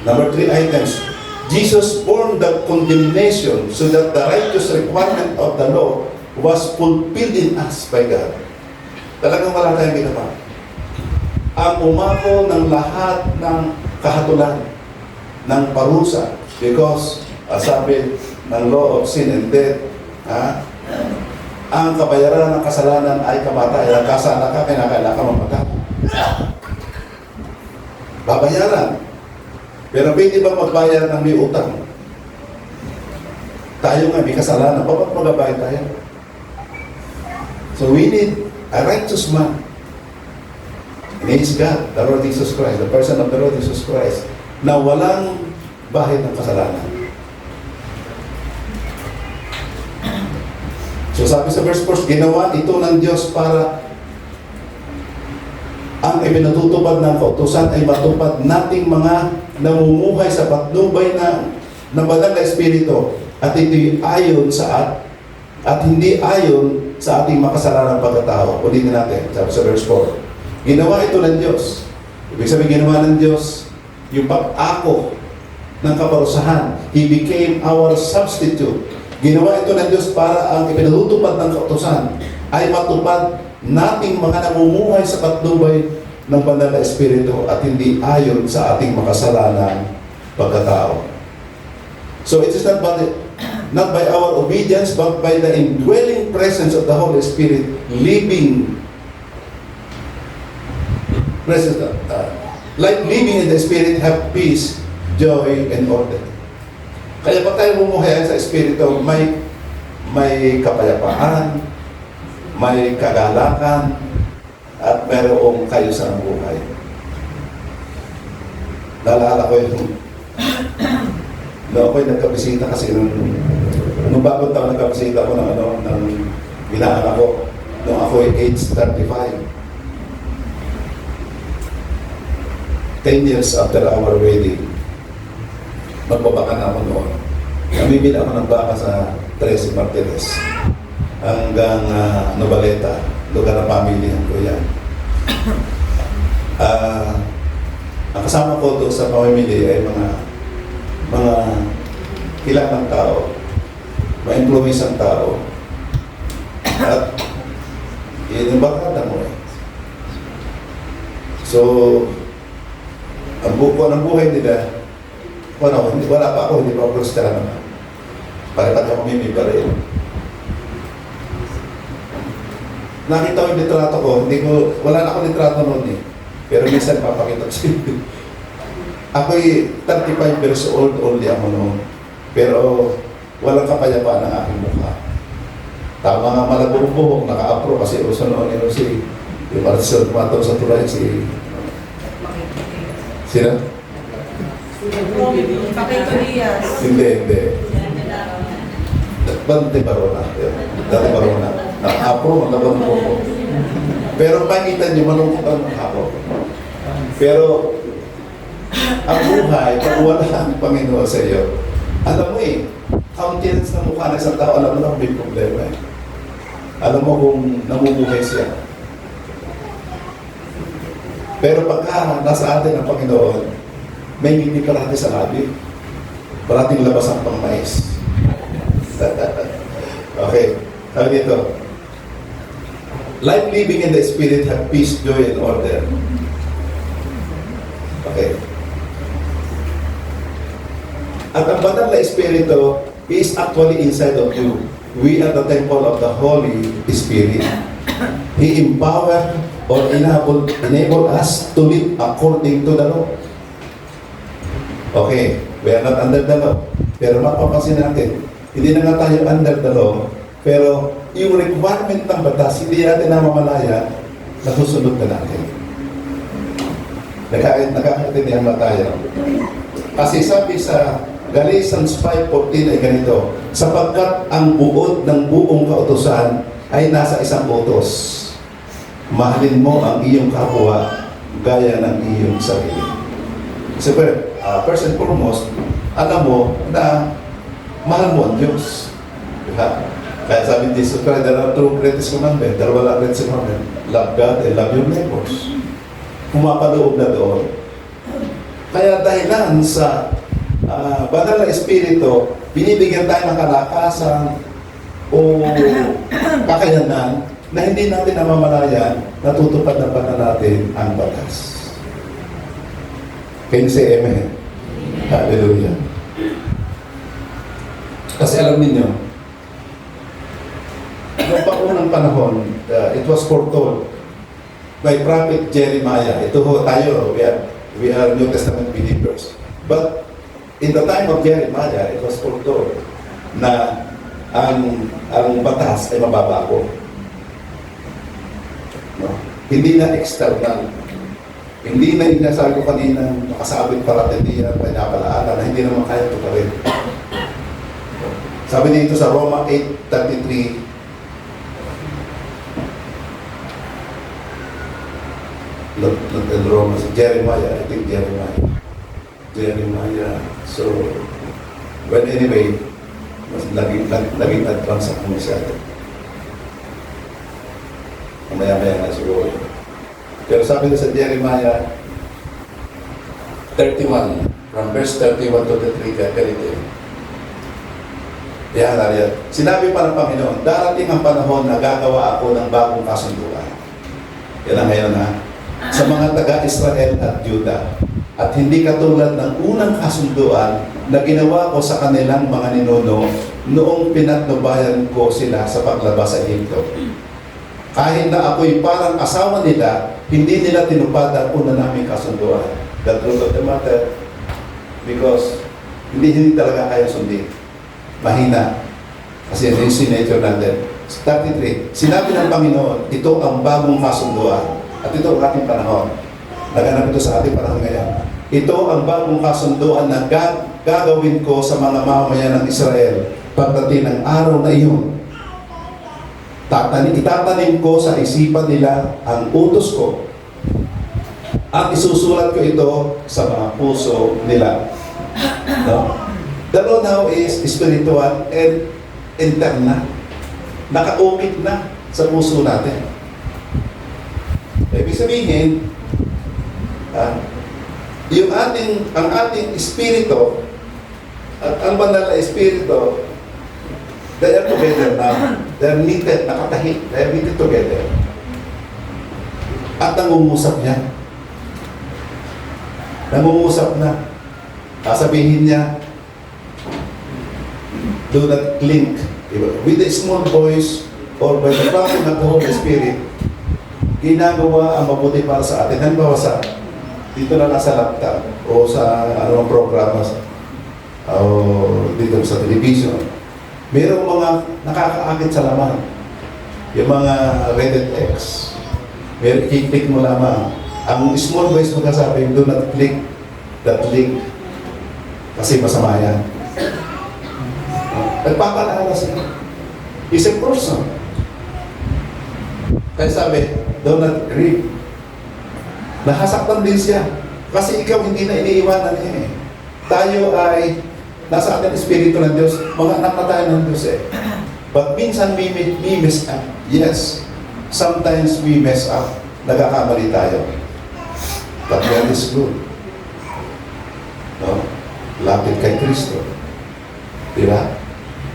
Number 3 items. Jesus bore the condemnation so that the righteous requirement of the law was fulfilled in us by God. Talagang wala tayong ginawa. Ang umako ng lahat ng kahatulan, ng parusa, because sabi ng law of sin and death, ang kabayaran ng kasalanan ay kamatayan. Kasala ka, kinakailangan ka mamatay. Babayaran. Pero pwede ba magbayad ng may utang? Tayo nga may kasalanan. Ba't magabayad tayo? So we need a righteous man. And he is God, the Lord Jesus Christ, the person of the Lord Jesus Christ, na walang bahid ng kasalanan. So sabi sa verse 4, ginawa ito ng Diyos para ang ipinatutupad ng kautusan ay matupad nating mga namumuhay sa patnubay ng Banal na Espiritu at ito'y ayon at hindi ayon sa ating makasalanang pagkatao. Ulitin natin, sabi sa verse 4. Ginawa ito ng Diyos. Ibig sabihin, ginawa ng Diyos yung pag-ako ng kaparusahan. He became our substitute. Ginawa ito ng Diyos para ang ipinatutupad ng kautusan ay matupad nating mga namumuhay sa patnubay ng Banal na Espiritu at hindi ayon sa ating makasalanang pagkatao. So it is not by our obedience but by the indwelling presence of the Holy Spirit living Presence, like living in the Spirit, have peace, joy, and order. Kaya pag tayo bumuhay sa Espiritu, may kapayapaan, may kagalakan, at mayroong kayo sa buhay. Naalala ko yung ako'y nagkabisita kasi nung bagong taon nagkabisita ko ng binaan ako nung ako'y age 35. 10 years after our wedding, magbabaka na ako noon. Namimili ako ng baka sa Tres Martires hanggang Novaleta, lugar ng pamilya ko yan. Ang kasama ko doon sa pamimili ay mga kilalang tao, ma-influence ang tao, at yun yung bakada mo eh. So, ang buhay nila, wala pa ako, hindi pa ako Kristiyano na. Pare-pare ako mimi pa rin. Nakita ko yung litrato ko, wala na akong litrato noon eh. Pero minsan papakita ko siya. Ako'y 35 years old only ako noon. Pero walang kapayapaan ang aking mukha. Tama nga malabong-buhok, naka-apro kasi uso noon yun yung Marcel tumatawag sa tulay sino? Pakito Diaz. Hindi. Dante Barona. Naka-apro, malabong-buhok. Pero makikita niyo, malungkot ang ako. Pero ang buhay, pag wala ang Panginoon sa iyo, alam mo eh, countenance ng mukha ng isang tao, alam mo na kung may problema eh. Alam mo kung namumuhay siya. Pero pagka nasa atin ang Panginoon, may ngiti parati sa labi. Parating labas ang pangmais. Okay, sabi dito, life living in the Spirit have peace, joy, and order. Okay. At ang banal na Espiritu is actually inside of you. We are the temple of the Holy Spirit. He empowered or enable us to live according to the law. Okay, we are not under the law. Pero mapapansin natin, hindi na nga tayo under the law, pero yung requirement ng batas, hindi natin namamalaya, nasusunod na natin. Nakakaintindihan ba tayo? Kasi sabi sa Galatians 5:14 ay ganito, sapagkat ang buod ng buong kautusan ay nasa isang utos. Mahalin mo ang iyong kapwa gaya ng iyong sarili. So, first and foremost, alam mo na mahal mo ang Diyos. Diba? Kaya sabi ni Jesus Christ, there are two greatest commandments. Dalawa lang greatest commandments. Love God and love your neighbors. Pumapaloob na doon. Kaya dahilan sa banal na Espiritu, binibigyan tayo ng kalakasan o kakayanan na hindi natin namamalayan, natutupad na pa natin ang batas. Can you say amen? Hallelujah. Kasi alam niyo, noong paunang panahon, it was foretold by Prophet Jeremiah. Ito ho tayo, we are New Testament believers. But in the time of Jeremiah, it was foretold na ang batas ay mababago. No? Hindi na external. Hindi na inasabi ko kanina nakasabit paratendiya, pinapalaala na hindi naman kaya ito pa rin. Sabi dito sa Roma 8:33, not in Roma, sa Jeremiah, I think Jeremiah. So, but anyway, mas laging advance ako masyado. Maya-maya na siguro. Pero sabi na sa Jeremiah 31, from verse 31 to 33, ganito. Yan, sinabi pa ng Panginoon, darating ang panahon na gagawa ako ng bagong kasunduan. Yan ang ngayon ha. Sa mga taga-Israel at Juda. At hindi katulad ng unang kasunduan na ginawa ko sa kanilang mga ninuno noong pinatnubayan ko sila sa paglabas sa Egypto. Kahit na ako'y parang asawa nila, hindi nila tinupad ang una naming kasunduan. The truth of the matter, because hindi talaga kaya sundin. Mahina. Kasi yun yung nature natin. 33. Sinabi ng Panginoon, ito ang bagong kasunduan. At ito ang ating panahon. Naganap ito sa ating panahon ngayon. Ito ang bagong kasunduan na gagawin ko sa mga mamamayan ng Israel pagdating ng araw na iyon. Itatanim ko sa isipan nila ang utos ko at isusulat ko ito sa mga puso nila. No? The law now is spiritual and internal. Nakaukit na sa puso natin. Ibig sabihin, ang ating espiritu at ang banal na espiritu, they are together now. They are knitted, nakatahi. They are knitted together. At nangungusap niya. Nangungusap na. Sasabihin niya, do not cling. With the small voice or by the power of the Holy Spirit, ginagawa ang mabuti para sa atin. Halimbawa dito na nasa laptop o sa anumang programa o dito sa television, mayroong mga nakakaakit sa laman. Yung mga rated X. I-click mo lamang. Ang small voice magkasabi, do not click that link. Kasi masama yan. Nagpapaalala siya. He's a person. Kaya sabi, do not grieve. Nahasaktan din siya. Kasi ikaw hindi na iniiwanan niya eh. Tayo ay nasa ating espiritu ng Diyos. Mga anak na tayo ng Diyos eh. But minsan we mess up. Yes. Sometimes we mess up. Nagkakamali tayo. But God is good. No? Lapit kay Kristo. Diba?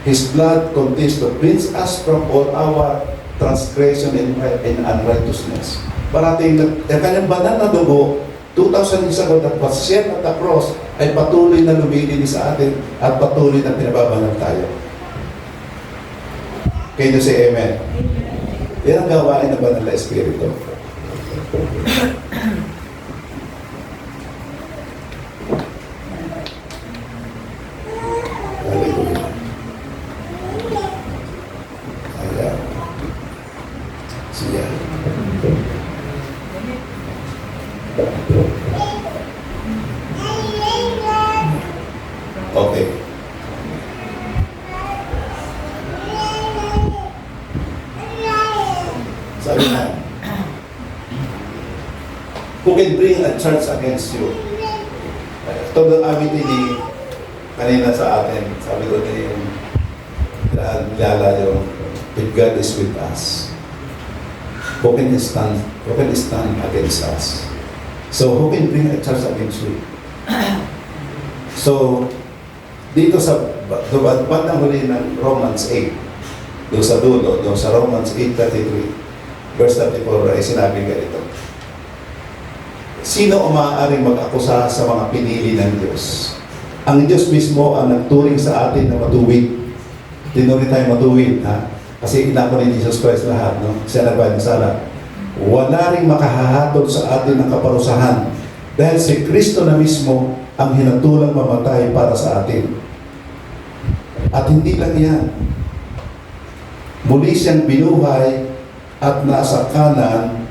His blood continues to cleanse us from all our transgression and unrighteousness. Parating ang kanyang banal na dugo, 2,000 years ago that was shed at the cross, ay patuloy na lumilinis sa atin at patuloy na pinababanal tayo. Can you say amen? Yan ang gawain ng banal na Espiritu. Hallelujah. Ayan. Siya. Okay. Sabi na, who can bring a charge against you? Ito ang awit ni kanina sa atin. Sabi ko na yung nilala yung, if God is with us, who can stand against us? So, who can bring a charge against you? So, dito sa bandang huli ng Romans 8, doon sa dulo, doon sa Romans 8:33, verse 34, ay sinabi ganito, sino ang maaaring mag-akusa sa mga pinili ng Diyos? Ang Diyos mismo ang nagturing sa atin na matuwid. Tinuring tayo matuwid, ha? Kasi inako ni Jesus Christ lahat, no? Siya nagbayad ng sala. Wala ring makahahatol sa atin ng kaparusahan dahil si Kristo na mismo ang hinatulang mamatay para sa atin. At hindi lang yan. Muli siyang binuhay at nasa kanan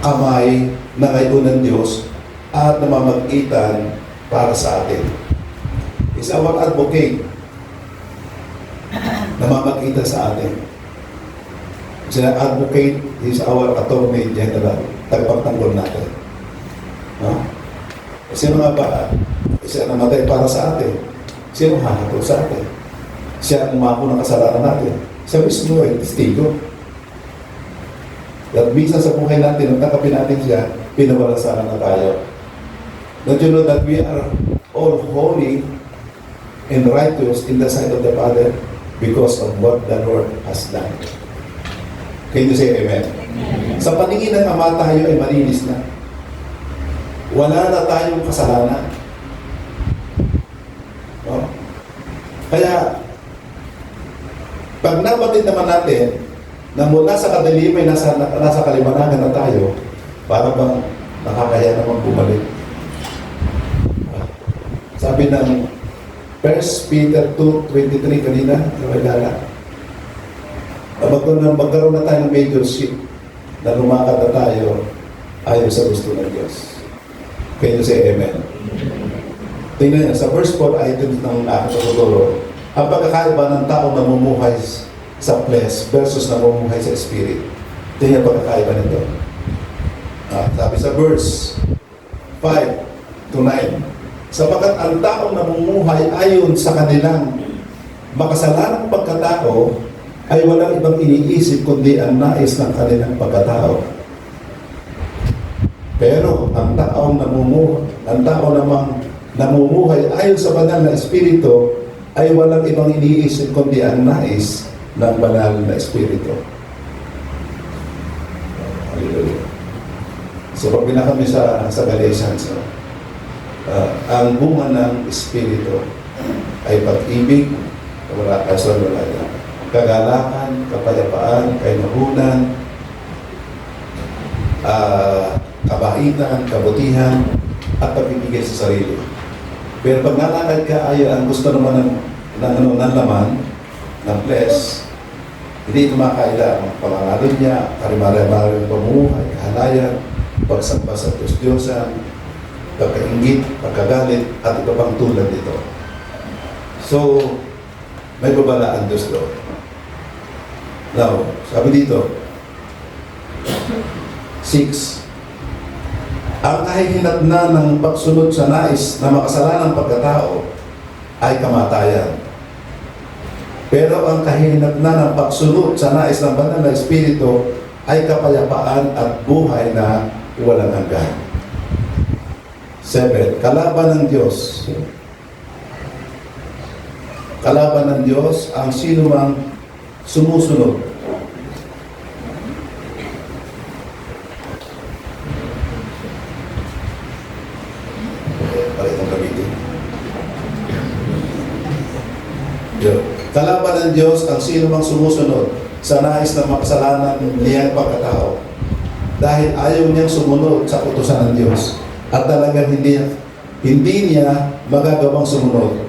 kamay na ngayon ng Diyos at namamagitan para sa atin. Is our advocate. Namamagitan sa atin. Sila advocate is our attorney general. Tagapagtanggol natin. No? Sino nga ba? Siya namatay para sa atin. Sino hahatol sa atin? Siya ang umako ng kasalanan natin. Siya mismo ay testigo. At minsan sa buhay natin, nung takapin natin siya, pinawalasanan na tayo. Don't you know that we are all holy and righteous in the sight of the Father because of what the Lord has done? Can you say amen? Amen. Sa paningin ng Ama tayo ay malinis na. Wala na tayong kasalanan. No? Kaya, pag nabatid naman natin na mula sa kadiliman, nasa kaliwanagan na tayo, para bang nakakaya naman bumalik. Sabi ng 1 Peter 2:23 kanina, nakilala. Magkaroon na tayo ng major shift na lumakad na tayo ayon sa gusto ng Diyos. Kaya say amen. Tingnan niyo, sa verse 4 items ng aking tuturo, ang pagkakaiba ng tao na namumuhay sa flesh versus namumuhay sa spirit. Tingnan ang pagkakaiba nito. Sabi sa verse 5 to 9, sapagkat ang taong namumuhay ayon sa kanilang makasalanang pagkatao ay walang ibang iniisip kundi ang nais ng kanilang pagkatao. Pero ang tao namang namumuhay ayon sa banal na espiritu ay walang ibang iniisip kundi ang nais ng banal na espiritu. Hallelujah. So pag kami sa Galatians, ang bunga ng espiritu ay pag-ibig, kagalakan, kapayapaan, kainuhunan, kabaitan, kabutihan, at pagpipigil sa sarili. Pero pag nalakad ka ay ang gusto naman ng laman, ng flesh, hindi ito makaila ang pangangalan niya, karimari-mari ng pamumuhay, kahalayan, pagsamba sa Diyos-Diyosan, pagkaingit, pagkagalit, at iba pang tulad nito. So, may babala ang Diyos doon. Now, sabi dito, 6, ang kahihinatnan ng pagsunod sa nais na makasalanang pagkatao ay kamatayan. Pero ang kahihinatnan ng pagsunod sa nais ng banal na espiritu ay kapayapaan at buhay na walang hanggan. 7. Kalaban ng Diyos. Kalaban ng Diyos ang sinumang sumusunod. Kalaban ng Diyos ang sinumang sumusunod sa nais na makasalanan niyang pagkatao. Dahil ayaw niyang sumunod sa utusan ng Diyos. At talagang hindi niya magagawang sumunod.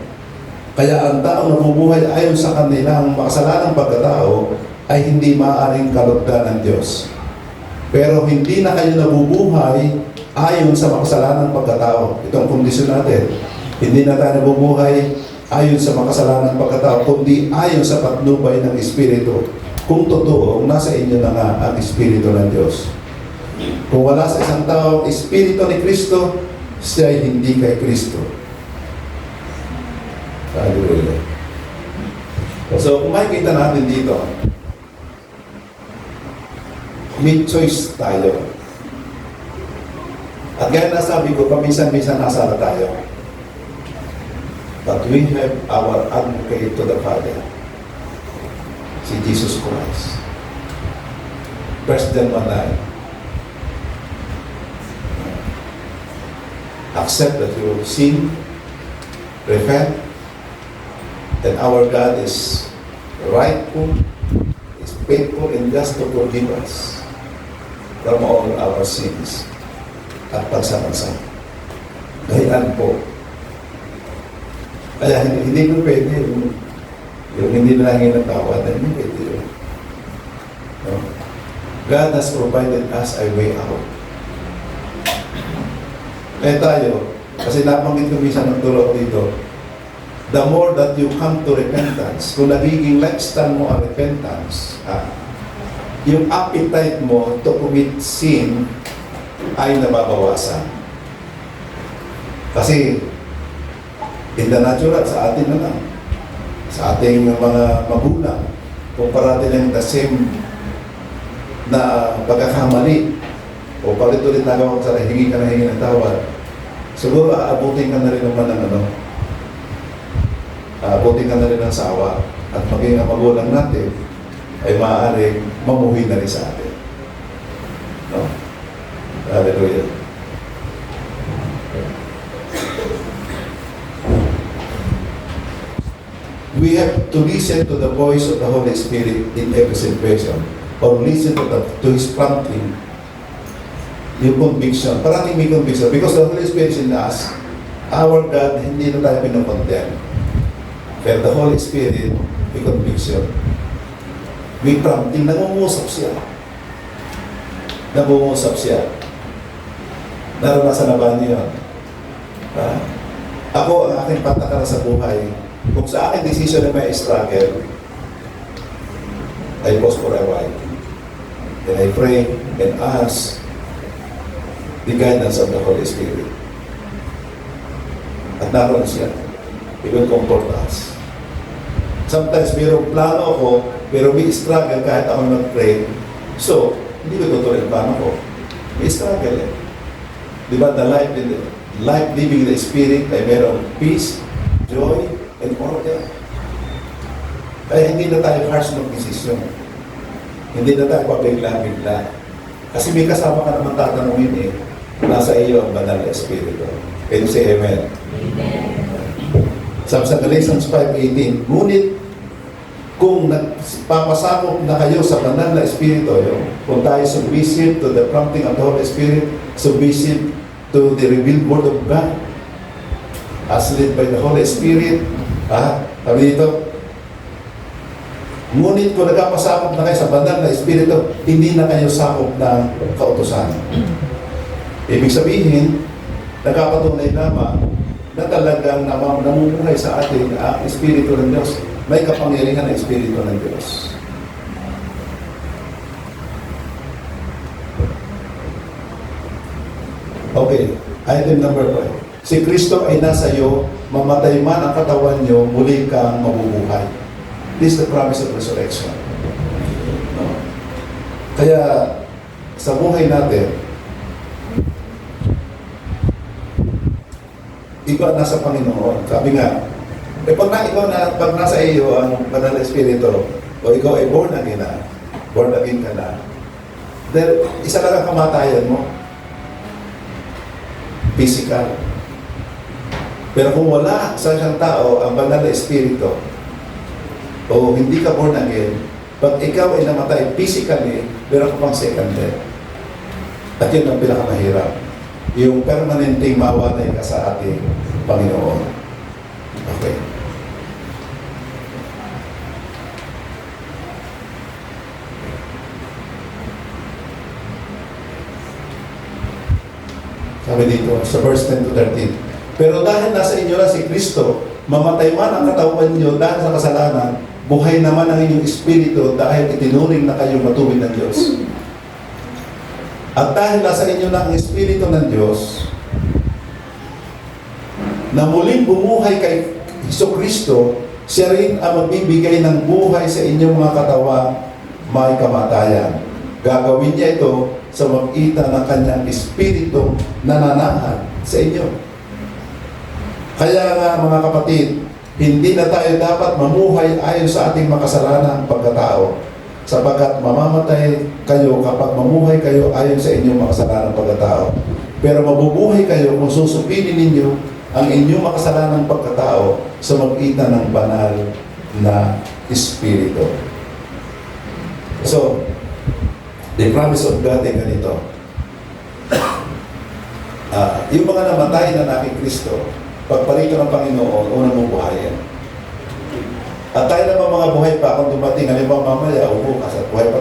Kaya ang taong namumuhay ayon sa kanilang makasalanang pagkatao ay hindi maaaring kalugdan ng Diyos. Pero hindi na kayo nabubuhay ayon sa makasalanang pagkatao. Itong kondisyon natin. Hindi na tayo nabubuhay ayon sa makasalanang pagkatao, kundi ayon sa patnubay ng Espiritu. Kung totoo, nasa inyo na nga ang Espiritu ng Diyos. Kung wala sa isang tao Espiritu ni Kristo, siya ay hindi kay Kristo. Hallelujah. So, kung makikita natin dito, may choice tayo. At gaya na sabi ko, paminsan-minsan nasara tayo. But we have our advocate to the Father, si Jesus Christ. 1 John 1:9. Accept that you will sin, repent, and our God is rightful, is faithful and just to forgive us from all our sins at pagsakasal. Gayaan po. Kaya hindi ko pwede yung hindi na lang inatawad na hindi pwede yun. No? God has provided us a way out. Kaya tayo, kasi napanggit ko minsan ng turo dito, the more that you come to repentance, kung nagiging lifestyle mo ang repentance, yung appetite mo to commit sin ay nababawasan. Kasi in the natural, sa atin na lang, sa ating mga magulang, kung parati lang the same na pagkakamali, o palit-ulit nagawa ko sa hingi ka na hingi ng tawad, siguro aabutin ka na rin naman ng aabutin ka na rin ng sawa, at maging ang magulang natin ay maaaring mamuhi na rin sa atin. No? Hallelujah. We have to listen to the voice of the Holy Spirit in every situation. or listen to His prompting, yung conviction, parating may conviction, because the Holy Spirit is in us, our God, hindi na tayo pinakondemn. Pero the Holy Spirit, may conviction. May prompting, nangungusap siya. Nangungusap siya. Naranasan na ba niyo yun? Ako, ang aking patakaran sa buhay, kung sa aking decision na may struggle, I pause for a while. And I pray and ask the guidance of the Holy Spirit. At naroon siya. He will comfort us. Sometimes mayroong plano ako, pero may struggle kahit ako nag-pray. So, hindi ko tutuloy ang plano ko. May struggle eh. Di ba, the life living in the Spirit ay mayroong peace, joy, and order. Kaya hindi na tayo harsh ng decision. Hindi na tayo pabigla-bigla. Kasi may kasama ka naman tatanungin eh. Nasa iyo ang banal na Espiritu. Can you say Amen? Sabi sa Galatians 5:18, ngunit kung nagpapasakop na kayo sa banal na Espiritu, kung tayo submissive to the prompting of the Holy Spirit, submissive to the revealed Word of God, as led by the Holy Spirit, sabi dito, ngunit kung nagpapasakop na kayo sa banal na Espiritu, hindi na kayo sakop ng kautusan. Ibig sabihin, nagpapatunay lamang na talagang namumuhay sa atin ang Espiritu ng Diyos. May kapangyarihan na Espiritu ng Diyos. Okay, item number 5. Si Kristo ay nasa iyo, mamatay man ang katawan niyo, muli kang mabubuhay. This is the promise of resurrection. No? Kaya, sa buhay natin, ikaw nasa Panginoon. Sabi nga, pag nasa iyo ang banal na Espiritu, o ikaw ay born again ka na, then, isa lang ang kamatayan mo, physical. Pero kung wala sa isang tao ang banal na Espiritu, o hindi ka born again, pag ikaw ay namatay physically, meron ka pang second death. At yun ang pinakamahirap. Yung permanenteng mawalay ka sa ating Panginoon. Okay. Sabi dito, sa verse 10 to 13. Pero dahil nasa inyo na si Kristo, mamatay man ang katawan niyo dahil sa kasalanan, buhay naman ang inyong espiritu dahil itinuring na kayong matuwid ng Diyos. At dahil nasa inyo na ang espiritu ng Diyos, na muling bumuhay kay Jesucristo, siya rin ang magbibigay ng buhay sa inyong mga katawan may kamatayan. Gagawin niya ito sa magitan ng kanyang espiritu na nananahan sa inyo. Kaya nga mga kapatid, hindi na tayo dapat mamuhay ayon sa ating makasalanang pagkatao, sapagkat mamamatay kayo kapag mamuhay kayo ayon sa inyong makasalanang pagkatao. Pero mabubuhay kayo kung susupinin ninyo ang inyong makasalanang pagkatao sa magitan ng banal na Espiritu. So, the promise of God ay ganito. Yung mga namatay na naking Kristo, pagpalit ng Panginoon, unang bubuhayin. At tayo naman mga buhay pa, kung dumating, halimbawa mamaya, o bukas at buhay pa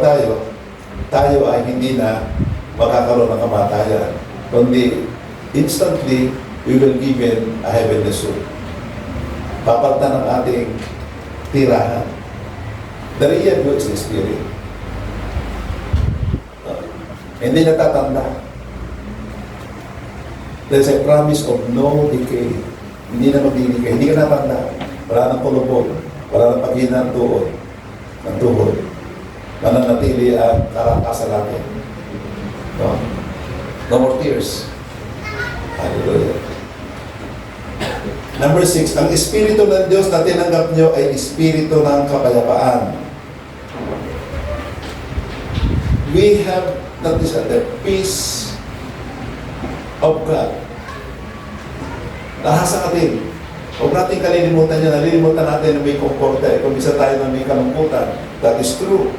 tayo ay hindi na makakaroon ng kamatayan. Kundi, instantly, we will given a heavenly soul. Papalitan ng ating tirahan. The real good is the Spirit. Hindi natatanda. There's a promise of no decay. Hindi na magdidikay. Hindi ka natanda. Wala nang pulupog. Wala nang paghina ng tuhod. Mananatili ang karakasan natin. No? No more tears. Hallelujah. Number 6, ang Espiritu ng Diyos na tinanggap nyo ay Espiritu ng kapayapaan. We have that is the peace of God. Nahasa natin. Huwag natin kalilimutan niya. Nalilimutan natin na may komporta. Kung isa tayo na may kalungkutan. That is true.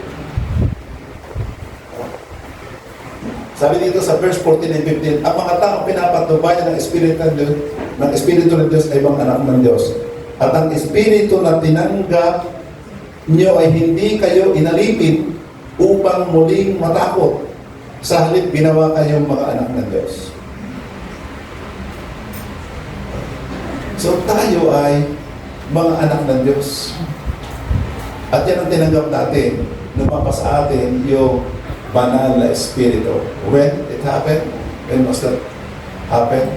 Sabi dito sa verse 14 and 15, ang mga taong pinapatubayan ng Espiritu ng Diyos ay mga anak ng Diyos. At ang Espiritu na tinanggap niyo ay hindi kayo inalipin upang muling matakot. Sa halip, ginawa kayong mga anak ng Diyos. So tayo ay mga anak ng Diyos. At yan ang tinanggap natin. Lumapa sa atin yung banal na Espiritu. When it happened, when was that happen?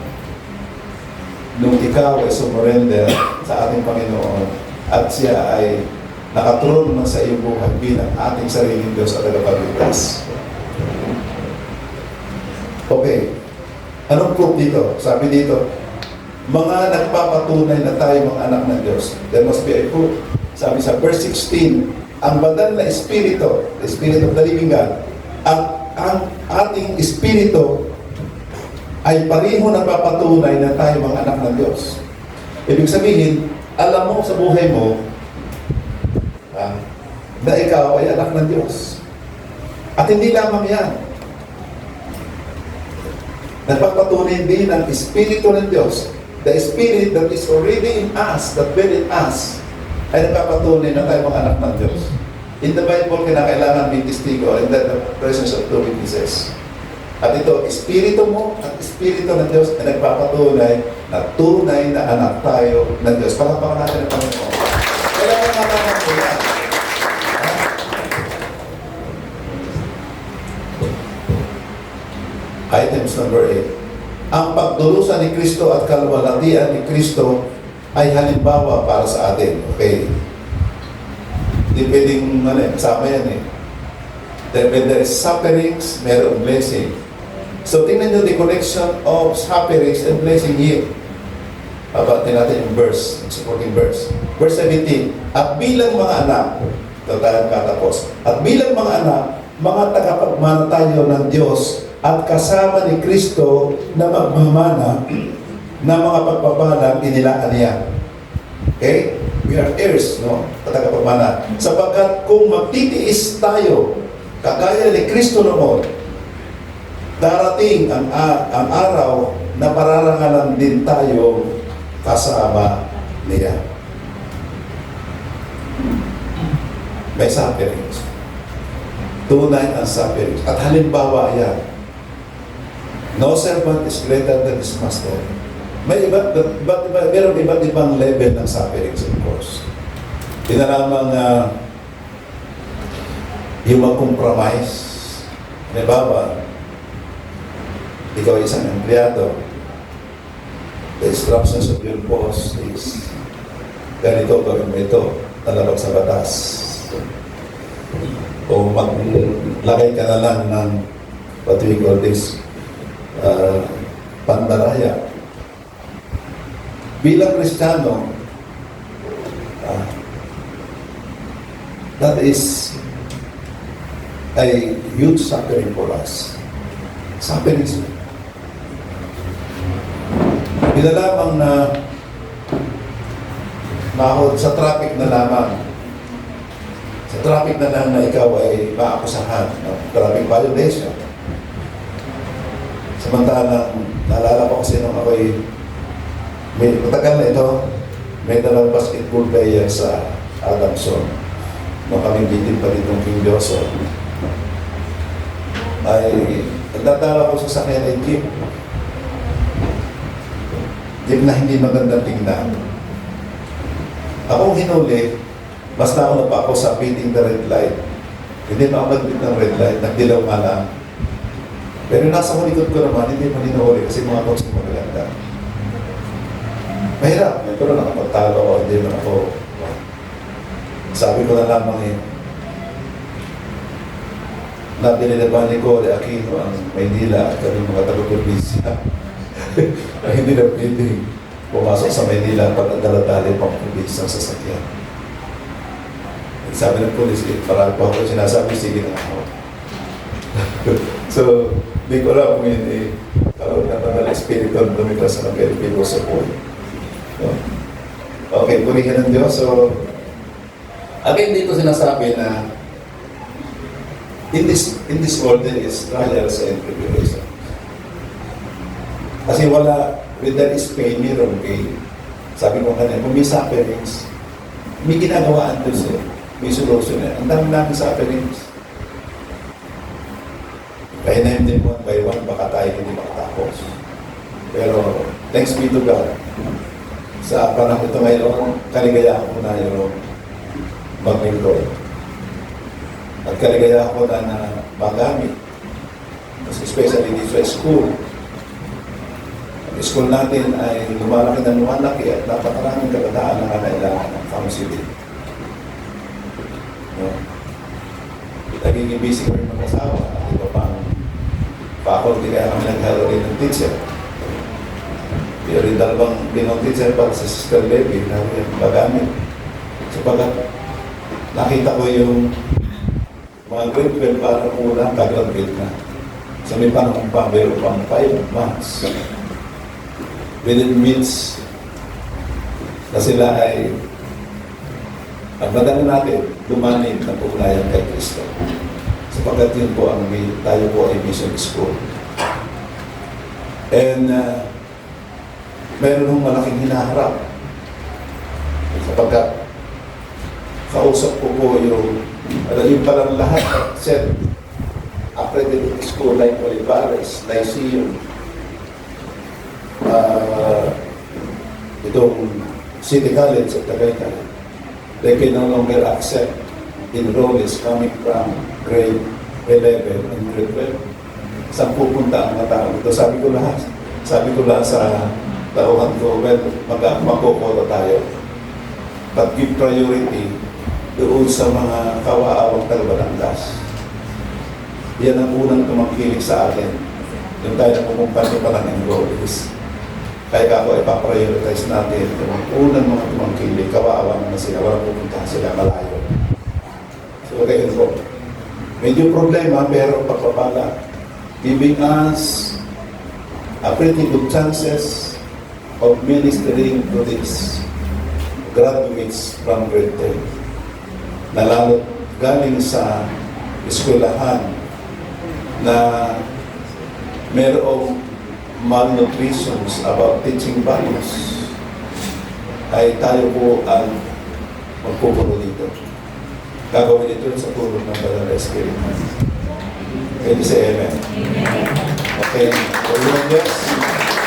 Nung ikaw ay sumurrender sa ating Panginoon at siya ay nakatron man sa iyong buhay bilang ating sariling Diyos at tagapagligtas. Okay. Anong proof dito? Sabi dito, mga nagpapatunay na tayo mga anak ng Diyos. There must be a proof. Sabi sa verse 16, ang banal na Espiritu, the Spirit of the living God, at ang ating Espiritu ay pareho nagpapatunay na tayo mga anak ng Diyos. Ibig sabihin, alam mo sa buhay mo na ikaw ay anak ng Diyos. At hindi lamang yan. Nagpapatunay din ang Espiritu ng Diyos. The Spirit that is already in us, that dwell in us, ay nagpapatunay na tayo mga anak ng Diyos. In the Bible, kinakailangan may testigo in the presence of two witnesses. At ito, Espiritu mo at Espiritu ng Diyos ay nagpapatunay na tunay na anak tayo ng Diyos. Palakpakan natin ang Panginoon. Kailangan naman po yan. Items number 8. Ang pagdurusa ni Kristo at kalwalatian ni Kristo ay halimbawa para sa atin. Okay. Hindi pwedeng kasama yan eh. When there is sufferings, mayroong blessing. So tingnan nyo the connection of sufferings and blessing here. Babatin natin yung verse, yung supporting verse. Verse 17, at bilang mga anak, ito tayong katapos, at bilang mga anak, mga tagapagmana tayo ng Diyos at kasama ni Kristo na magmamana na mga pagpapalang inilaan niya. Okay? We are heirs, no? Tagapagmana. Sapagkat kung magtitiis tayo, kagaya ni Kristo noon, darating ang araw na pararangalan din tayo kasama niya. May sufferings. Tunay ang sufferings. At halimbawa yan. No servant is greater than his master. Meron iba't ibang level ng sufferings, of course. Hindi na lamang yung mag-compromise. Halimbawa, ikaw isang empleyado. The instructions of your boss is ganito, gawin mo ito, nalabag sa batas. O maglagay ka na lang ng what we call this pandaraya. Bilang Kristiyano, that is a huge suffering for us. Suffering is bila lamang na mahod sa traffic na lamang. Sa traffic na lang na ikaw ay maakusahan ng traffic violation. Samantalang, naalala ko kasi nung ako'y matagal na ito, may dalawang basketball player sa Adamson. Nung kami bitin pa ditong King Joseph, ay nagdadala ko sa sakyan ay jeep. Jeep na hindi magandang tingnan. Akong hinuli, basta ako na pa ako sa beating the red light. Hindi na ako nag-beat ng red light, nagdilaw nga lang. Pero nasa likod ko naman, hindi man hinuhuli kasi mga coach ko magaganda. Mahirap, pero nakapagtalo ko, hindi man ako. Sabi ko na lamang nabinilabani ko, Aquino, ang Maynila at kami mga taga-probinsya. Ay hindi na pwede pumasok sa Maynila pag dala-dali pang probinsya sa sasakyan. Sabi ng polis, parang po ako sinasabi, sige na ako. So, di ko alam kung yun naman na espiritu na lumipras sa mga Pilipino sa buhay. Okay, purihin ng Diyos. So, again, dito sinasabi na in this world there is trials and tribulation. Kasi wala, when there is pain, mayroon pain. Sabi ko kanina, kung may sufferings, may ginagawaan doon siya. May solution na. Ang dami namin sufferings. Kaya na din one by one, baka tayo hindi makatapos. Pero, thanks be to God. Sa panahon ito ngayon, kaligayahan ko na yung mag-employ. At kaligayahan ko na magamit. Especially dito sa school. Ang school natin ay lumalaki na lumalaki at napakaraming kabataan na kailangan ng counseling. No? Nagiging busy ko rin ng asawa at iba pang faculty kaya kami naghalo rin ng teacher. Pero yung dalawang binong teacher para sa sister baby na magamit. Sapagat nakita ko yung mga grade 12 para kulang kag-grade na. So may panahon pa, meron pang 5 months. Within means na sila ay ang madali natin lumanin na pugnayan kay Kristo. Sapagkat yun po ang tayo po ay mission school. And meron nung malaking hinaharap. Sapagkat kausap ko po yung palang lahat said accredited school like Olivares, Lyceum, itong City College at Tagaytay, they can no longer accept enrollees coming from grade 11 and grade 12. Saan pupunta ang mga tao? Ito sabi ko lahat sa tauhan ko, well, magkakota tayo. But give priority doon sa mga kawaawang taga-Batangas. Yan ang unang tumangkilik sa atin. Yung tayo na kumumpanya pa ng enrollees. Kaya ako ipaprioritize natin yung unang mga tumangkilik, kawaawang na sila, walang pupuntahan sila malayo. So, ganyan po. Medyo problema, pero pagpapala, giving us a pretty good chances of ministering to these graduates from grade 10. Na lalo galing sa eskwelahan na merong malnutritions about teaching values, ay tayo po ang magpupuno dito. Gagawin ito sa tulong ng Banal na Espiritu. Pwede sa Amen. Okay. So, yun, yes.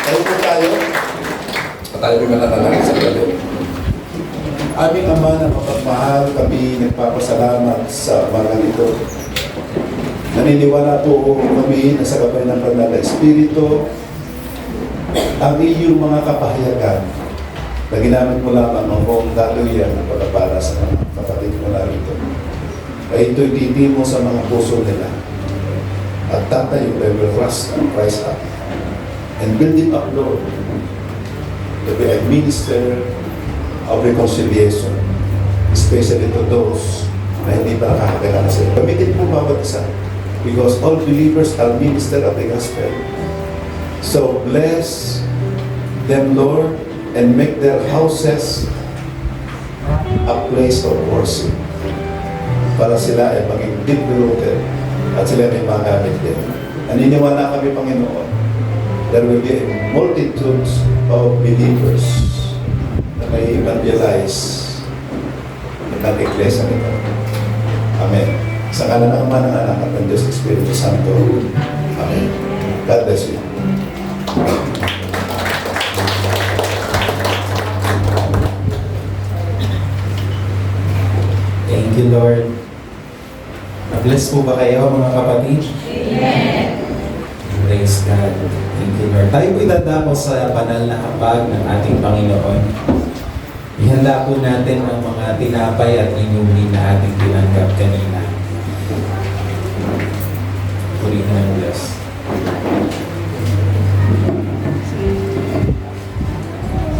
Tayo po tayo. At tayo po makatalangin sa Banal. Aming Ama na mapagmahal, kami nagpapasalamat sa umaga ito. Naniniwala po kami na sa gabay ng Banal na Espiritu, ang iyong mga kapahayagan na ginamit mo lamang noong daluyan ng pagpapala sa mga kapatid mo na rito. Ay ito'y titi mo sa mga puso nila. At tatayo, they will rise up and build it up, Lord, to be a minister of reconciliation, especially to those na hindi pa nakakakilala sa iyo. Gamitin po bawat isa, because all believers are minister of the gospel. So bless them, Lord, and make their houses a place of worship para sila ay maging deep rooted at sila may magamit din. Naniniwala kami, Panginoon, there will be multitudes of believers na may evangelize ng Iglesia nito. Amen. Sa ngalan ng Ama, ng Anak at ng Diyos Espiritu Santo. Amen. God bless you. Thank you, Lord. Na-bless po ba kayo, mga kapatid? Amen. Praise God. Thank you, Lord. Tayo po itadamo sa banal na hapag ng ating Panginoon. Ihanda po natin ang mga tinapay at inumin na ating tinanggap kanina. Purihin ng Diyos.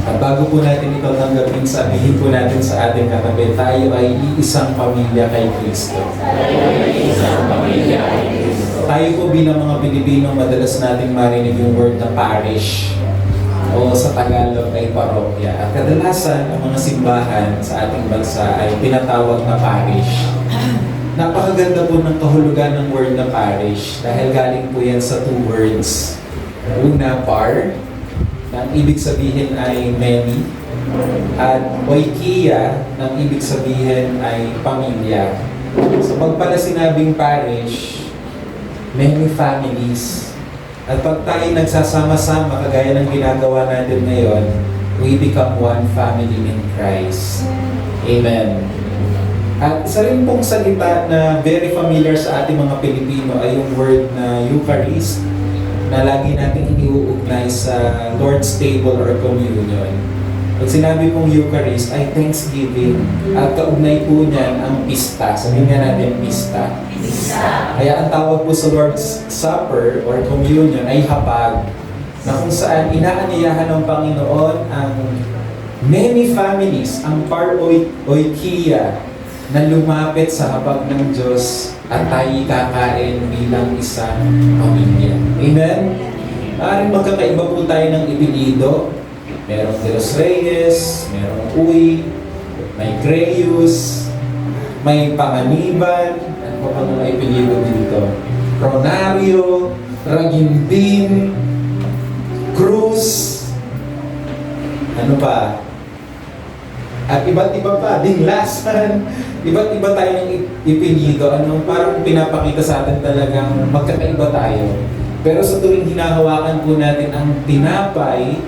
At bago po natin ito tanggapin, sabihin po natin sa ating katabi, tayo ay iisang pamilya kay Kristo. Tayo po bilang mga Pilipino, madalas nating marinig yung word na parish o sa Tagalog ay parokya. At kadalasan, ang mga simbahan sa ating bansa ay tinatawag na parish. Napakaganda po ng kahulugan ng word na parish dahil galing po yan sa two words. Una, par, na ang ibig sabihin ay many, at oikia, na ang ibig sabihin ay pamilya. So pag pala sinabing parish, many families. At pag tayo nagsasama-sama, kagaya ng ginagawa natin ngayon, we become one family in Christ. Amen. At isa rin pong salita na very familiar sa ating mga Pilipino ay yung word na Eucharist, na lagi natin iniuugnay sa Lord's Table or Communion. Pag sinabi pong Eucharist ay Thanksgiving, at kaugnay po niyan ang pista. Sabihin nga natin pista. Kaya ang tawag po sa Lord's Supper or Communion ay hapag, na kung saan inaanyayahan ng Panginoon ang many families, ang par-oikia, na lumapit sa hapag ng Diyos at tayo kakain bilang isang pamilya. Amen? Maaaring magkakaiba po tayo ng ipinido. Merong De Los Reyes, merong Uy, may Creus, may Panganiban, ano pa mga ipinido dito? Ronario, Ragimbin, Cruz, ano pa? At iba't iba pa, Dinglasan, iba't iba tayong ipinido. Parang pinapakita sa atin talagang magkakaiba tayo. Pero sa tuwing hinahawakan po natin ang tinapay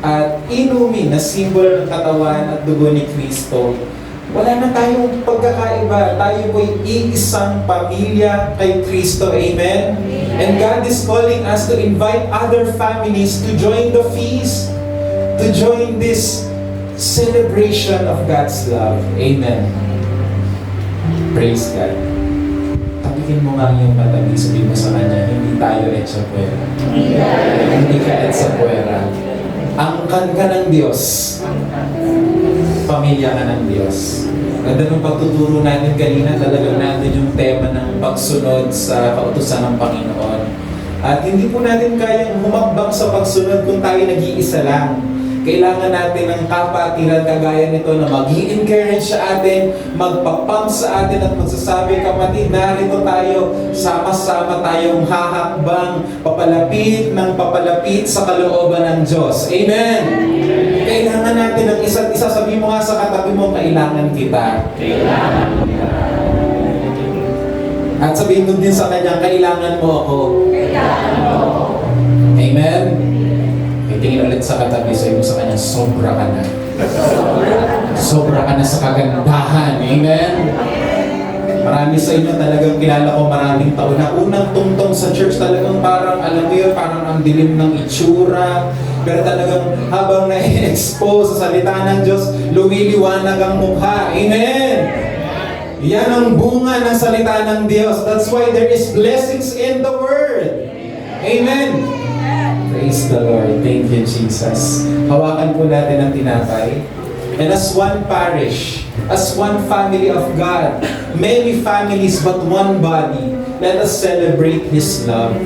at inumin na simbolo ng katawan at dugo ni Kristo, wala na tayong pagkakaiba. Tayo po'y iisang pamilya kay Kristo. Amen? And God is calling us to invite other families to join the feast, to join this celebration of God's love. Amen. Praise God. Tapikin mo nga yung matabi, sabihin mo sa Kanya, hindi tayo etsa puwera. Hindi ka etsa puwera. Angkan ka ng Diyos. Pamilya ka ng Diyos. Ganda nung pagtuturo natin kanina, talagang natin yung tema ng pagsunod sa kautusan ng Panginoon. At hindi po natin kayang humambang sa pagsunod kung tayo nag-iisa lang. Kailangan natin ng kapatiran kagaya nito na mag-i-encourage sa atin, magpapam sa atin at magsasabi, kapatid, narito tayo, sama-sama tayong hahakbang, papalapit ng papalapit sa kalooban ng Diyos. Amen! Kailangan natin ng isa't isa. Sabi mo nga sa katabi mo, kailangan kita. Kailangan kita. At sabihin mo din sa Kanya, kailangan mo ako. Kailangan mo ako. Amen? Tingin ulit sa katabi, sabi mo sa Kanya, sobra ka na. Sobra ka na sa kagandahan. Amen? Marami sa inyo talagang kilala ko maraming taon na unang tungtong sa church, talagang parang, alam mo yun, parang ang dilim ng itsura. Pero talagang habang na-expose sa salita ng Diyos, lumiliwanag ang mukha. Amen? Yan ang bunga ng salita ng Diyos. That's why there is blessings in the Word. Amen? Praise the Lord. Thank you, Jesus. Hawakan po natin ang tinapay. And as one parish, as one family of God, many families but one body, let us celebrate His love.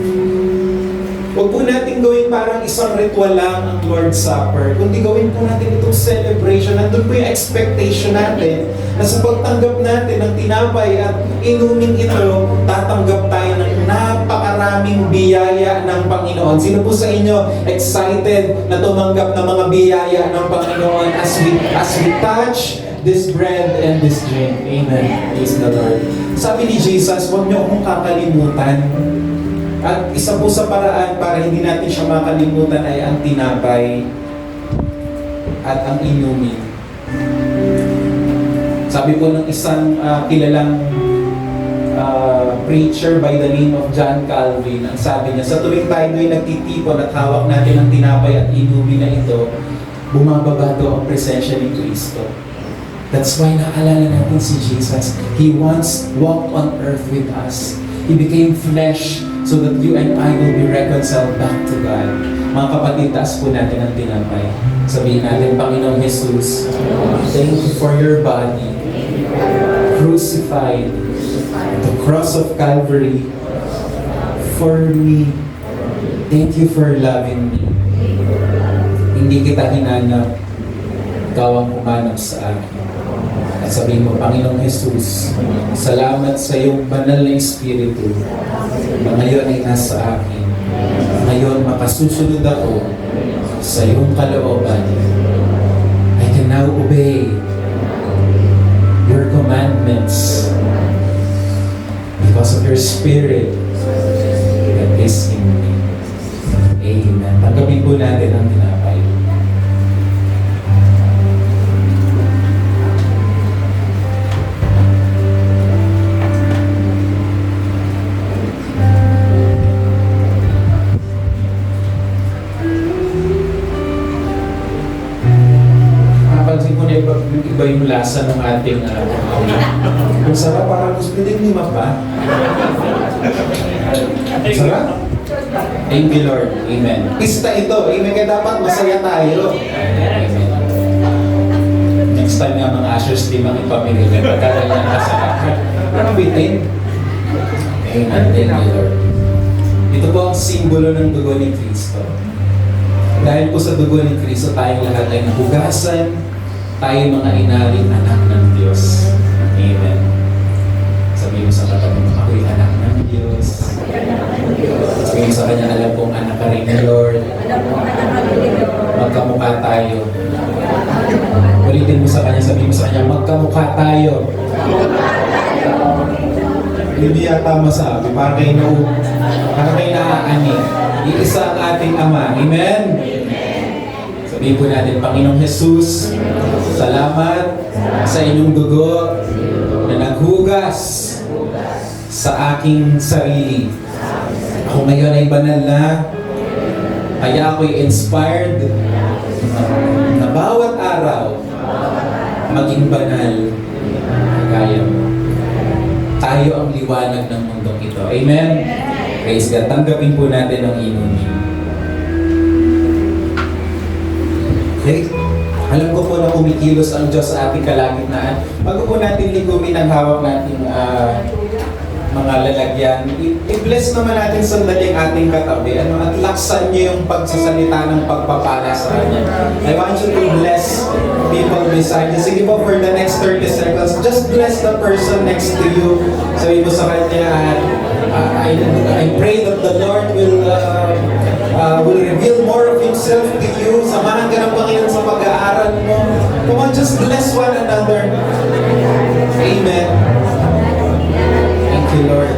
Huwag po natin gawin parang isang ritual lang ang Lord's Supper, kundi gawin po natin itong celebration. Nandun po yung expectation natin na sa pagtanggap natin ng tinapay at inumin ito, tatanggap tayo ng napakaraming biyaya ng Panginoon. Sino po sa inyo excited na tumanggap ng mga biyaya ng Panginoon as we touch this bread and this drink? Amen. Praise the Lord. Sabi ni Jesus, huwag niyo akong kakalimutan. At isa po sa paraan para hindi natin siya makalimutan ay ang tinapay at ang inumin. Sabi po ng isang kilalang preacher by the name of John Calvin, ang sabi niya, sa tuwing tayo ay nagtitipon at hawak natin ang tinapay at inumin na ito, bumababa daw ang presensya ni Kristo. That's why naalala natin si Jesus. He once walked on earth with us. He became flesh so that you and I will be reconciled back to God. Mga kapatid, taas po natin ang tinapay. Sabihin natin, Panginoong Jesus, thank you for your body, crucified at the cross of Calvary for me. Thank you for loving me. Hindi kita hinanap, ikaw ang humanap sa akin. At sabihin mo, Panginoong Jesus, salamat sa iyong banal na Espiritu na ngayon ay nasa akin. Ngayon, makasusunod ako sa iyong kalooban. I can now obey your commandments because of your Spirit that is in me. Amen. Tanggapin po natin ang tinapay. Napansin ko na iba yung lasa ng ating ang sarap, parang gusto din ni Mapa. Ang sarap. Thank you, Lord. Amen. Pista ito. Amen. Kaya dapat masaya tayo. Amen. Next time nga mga ushers, di mga ipamili. Pagkala niya kasarap. Parang bitin. Amen. Thank you, Lord. Ito po ang simbolo ng dugo ni Kristo. Dahil po sa dugo ni Kristo, tayong lahat ay nahugasan. Tayo mga inaling anak ng Diyos. Amen. Sabihin mo sa katabi mo, ako'y anak ng Diyos. Sabihin sa kanya, alam kong anak ka rin ni Lord. Magkamukha tayo. Ulitin mo sa kanya, sabihin mo sa kanya, magkamukha tayo. Hindi yata masabi, parang kayo naaani. Iisa ang ating Ama. Amen? Sabihin po natin, Panginoong Jesus, salamat sa inyong dugo na naghugas sa aking sarili. Ako ngayon ay banal na, kaya ako'y inspired na bawat araw maging banal kaya mo. Tayo ang liwanag ng mundong ito. Amen? Praise God. Tanggapin po natin ang inumin. Okay? Alam ko po na kumikilos ang Diyos sa ating kalagitnaan. Bago po natin ligumin ang hawak nating mga lalagyan, i-bless naman natin sandali ang ating katabi. At laksan niyo yung pagsasalita ng pagpapala sa kanya. I want you to bless people beside you. Sige po, for the next 30 seconds, just bless the person next to you. Sabi mo sa kanya, I pray that the Lord will reveal more of Himself to you. Samahan ka ng Panginoon sa pag-aaral mo. Come on, just bless one another. Amen. Thank you, Lord.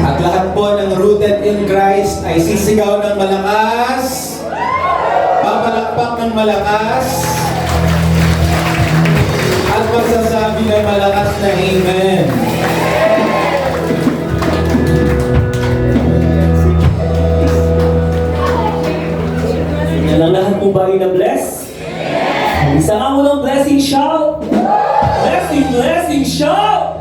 At lahat po ng rooted in Christ ay sisigaw ng malakas, papalakpak ng malakas, at magsasabi ng malakas na Amen. Yan ang lahat po ba ay na-bless? Isa nga mo ng blessing shout! Blessing, blessing shout!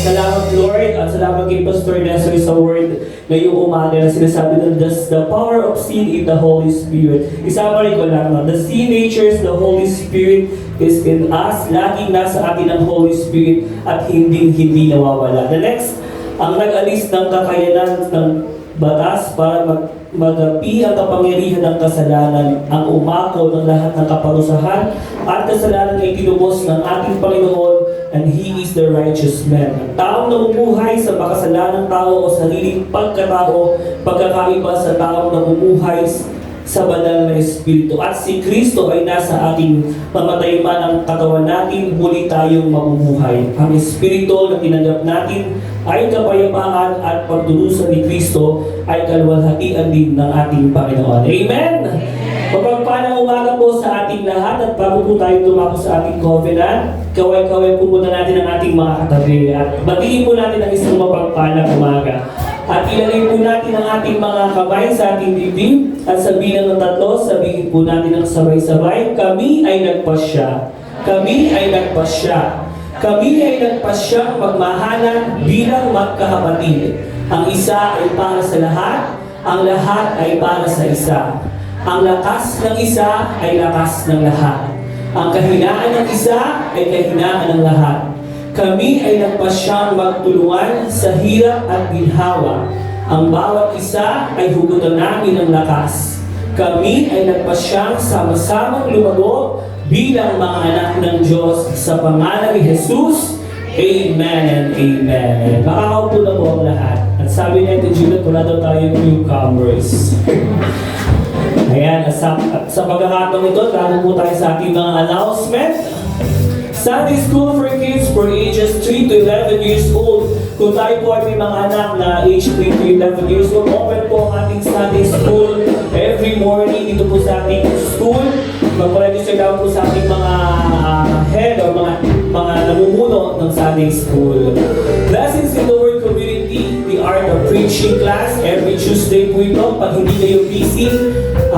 Salamat Lord at salamat kay Pastor Nestor sa word ngayong umaga na sinasabi ng the power of sin in the Holy Spirit. Isama rin ko lang, the sin natures, the Holy Spirit is in us. Laging nasa atin ang Holy Spirit at hindi nawawala. The next, ang nag-alis ng kakayanan ng batas para magapi ang kapangyarihan ng kasalanan, ang umako ng lahat ng kaparusahan at kasalanan ay tinubos ng ating Panginoon, and He is the righteous man. Ang taong namumuhay sa makasalanang tao o sariling pagkatao, pagkakaiba sa taong namumuhay sa banal na Espiritu. At si Kristo ay nasa ating pamatay man ang katawan natin, muli tayong mamumuhay. Ang Espiritu na tinanggap natin ay kapayapaan at pagdurusa ni Kristo ay kalwalhatian din ng ating Panginoon. Amen! mapagpalang umaga po sa ating lahat at bago po tayo tumako sa ating covenant, kaway-kaway po muna natin ang ating mga katabi at batiin po natin ang isang mapagpalang umaga. At ilalagay po natin ang ating mga kamay sa ating dibdib at sa bilang ng 3, sabihin po natin ang sabay-sabay, kami ay nagpasya. Kami ay nagpasya. Kami ay nagpasyang magmahalan bilang magkakapatid. Ang isa ay para sa lahat, ang lahat ay para sa isa. Ang lakas ng isa ay lakas ng lahat. Ang kahinaan ng isa ay kahinaan ng lahat. Kami ay nagpasyang magtulungan sa hirap at ginhawa. Ang bawat isa ay hugutan namin ng lakas. Kami ay nagpasyang sama-samang lumago bilang mga anak ng Diyos sa pangalan ni Jesus. Amen and amen. Makakaupo na po ang lahat. At sabi niya ito, Juliet, wala daw tayong newcomers. Ayan, sa pagkakataong ito, tago po tayo sa ating mga announcement. Sunday School for Kids for ages 3 to 11 years old. Kung tayo po ay may mga anak na age 3 to 11 years old, open po ang ating Sunday School every morning dito po sa ating school. Magpa-register daw po sa ating mga head o mga namumuno ng Sunday School. Blessings in the Word Community, the Art of Preaching class, every Tuesday po ito, pag hindi kayo busy,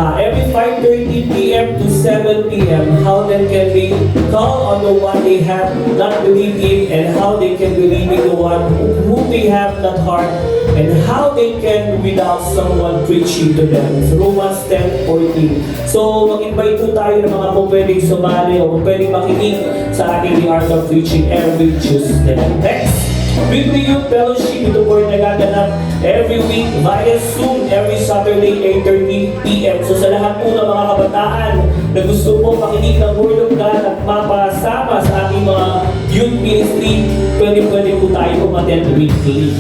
every 5:30 p.m. to 7 p.m. How then can they call on the one they have not believed in, and how they can believe in the one whom they have not heard, and how they can without someone preaching to them. It's Romans 10:14. So mag-invite po tayo ng mga po pwedeng sumali o pwedeng makinig sa ating The Art of Preaching every Tuesday. Next, Weekly Youth Fellowship, ito po ay nagaganap every week via Zoom every Saturday 8:30 p.m. So sa lahat po ng mga kabataan na gusto po makinig ng Word of God at mapasama sa ating mga youth ministry, pwede po tayo umattend weekly.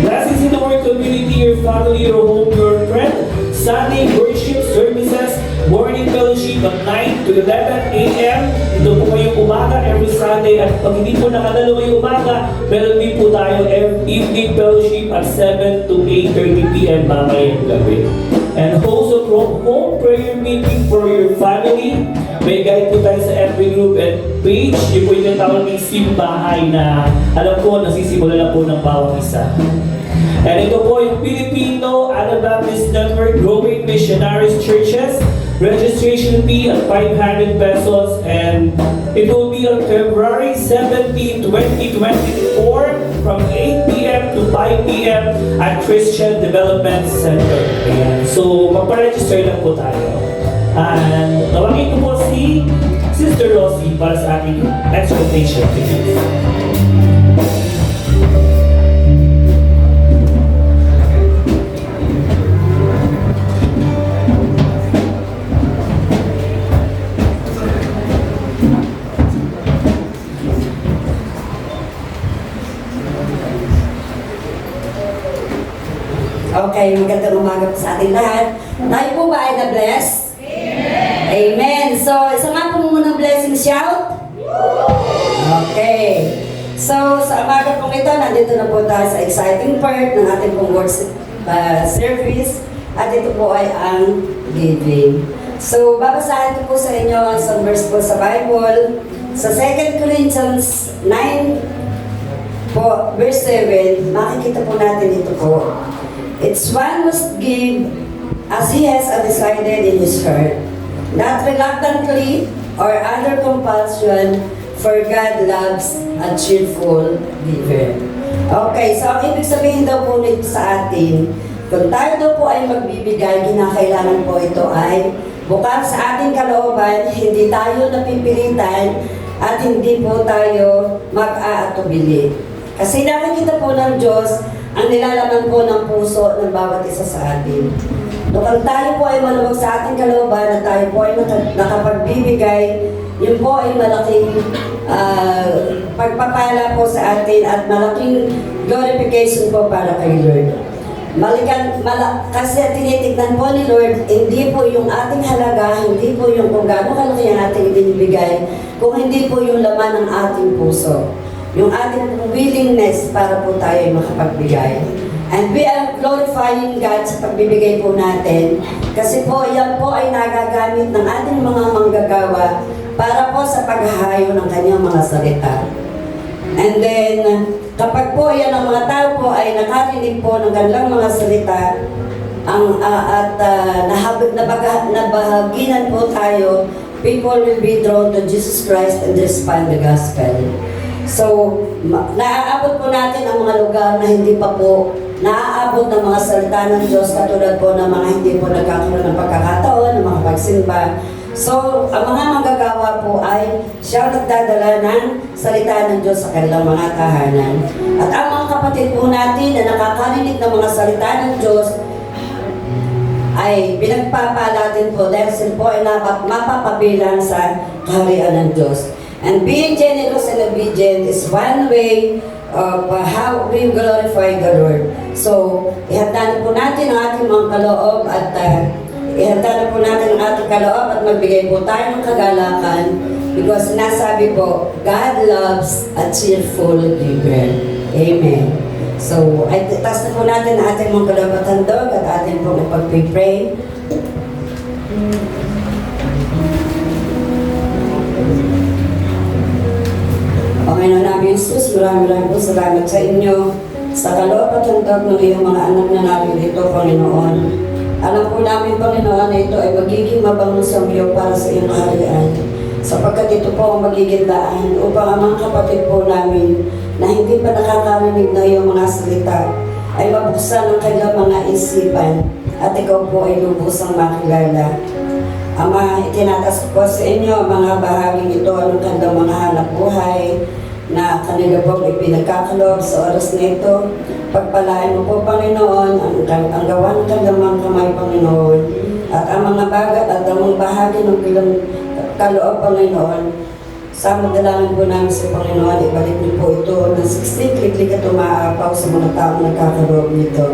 Blessings in the Word Community, your family, your home, your friend. Sunday worship services, morning fellowship at 9 to 11 a.m. Ito po ngayong umaga every Sunday, at pag hindi po nakadalawa yung umaga, meron din po tayo evening fellowship at 7 to 8:30 p.m. mamayang gabi. And also home prayer meeting for your family. May guide po tayo sa every group and page. Yung po yung tawag ng simbahay na alam ko nasisimula na po ng bawat isa. And ito po yung Filipino Anabaptist Network Growing Missionaries Churches. Registration fee at 500 pesos, and it will be on February 17, 2024 from 8 p.m. to 5 p.m. at Christian Development Center. Ayan. So magpa-register lang po tayo. And tawagin ko po si Sister Rosie para sa ating expectation tickets. Okay, magandang umaga po sa ating lahat. Tayo po ba ay na-bless? Amen! Amen! So, isa nga po muna blessing shout. Okay. So, sa umaga po ito, nandito na po tayo sa exciting part ng ating pong worship service. At ito po ay ang giving. So, babasahin ko po sa inyo ang isang verse po sa Bible. Sa 2 Corinthians 9 po, verse 7, makikita po natin ito po. It's one must give as he has decided in his heart, not reluctantly or under compulsion, for God loves a cheerful giver. Okay, so ang ibig sabihin daw po nito sa atin, kung tayo daw po ay magbibigay, kinakailangan po ito ay bukas sa ating kalooban, hindi tayo napipilitan at hindi po tayo mag-aatubili. Kasi nakikita po ng Diyos ang nilalaman po ng puso ng bawat isa sa atin. Kung tayo po ay maluwag sa ating kalooban at tayo po ay nakapagbibigay, yun po ay malaking pagpapala po sa atin at malaking glorification po para kay Lord. Kasi tinitignan po ni Lord, hindi po yung ating halaga, hindi po yung kung gaano kalaki ang ating binibigay, kung hindi po yung laman ng ating puso. Yung ating willingness para po tayo makapagbigay. And glorifying God sa pagbibigay po natin. Kasi po, yan po ay nagagamit ng ating mga manggagawa para po sa paghahayo ng kanyang mga salita. And then, kapag po yan ang mga tao po ay nakarinig po ng kanilang mga salita, nabahaginan po tayo, people will be drawn to Jesus Christ and respond the gospel. So, naaabot po natin ang mga lugar na hindi pa po naaabot ng mga salita ng Diyos, katulad po ng mga hindi po nagkakaroon ng pagkakataon, ng mga pagsimba. So, ang mga manggagawa po ay siyang nagdadala ng salita ng Diyos sa kanilang mga tahanan. At ang mga kapatid po natin na nakakarinig ng mga salita ng Diyos ay pinagpapala din po dahil sila po ay mapapabilang sa kaharian ng Diyos. And being generous and obedient is one way of how we glorify the Lord. So, ihanda na po natin ang ating mga kaloob at magbigay po tayo ng kagalakan because nasabi po, God loves a cheerful giver. Amen. So, ay taas na po natin ang ating mga kaloob at handog at ating po pag-pray. Panginoon namin Jesus, maraming po salamat sa inyo sa kaloob at handog ng iyong mga anak na narito, Panginoon. Alam po namin, Panginoon, na ito ay magiging mabango sa iyo para sa iyong kaharian. Sapagkat ito po ang magiging daan upang ang mga kapatid po namin na hindi pa nakakarinig na iyong mga salita ay mabuksan ang kanilang mga isipan at ikaw po ay lubusang makilala. Ama, itinatas ko po sa inyo ang mga bahaging ito ng kanilang mga hanap buhay na kanila po ay pinagkakaloob sa oras na ito. Pagpalain mo po, Panginoon, ang gawa ng kanilang mga kamay, Panginoon, at ang mga bagat at ang mga bahagi ng kanilang kaloob, Panginoon. Sa madalangin po namin sa Panginoon, ibalik niyo po ito ng siksiklik at umaapaw sa mga taong nagkakaloob nito.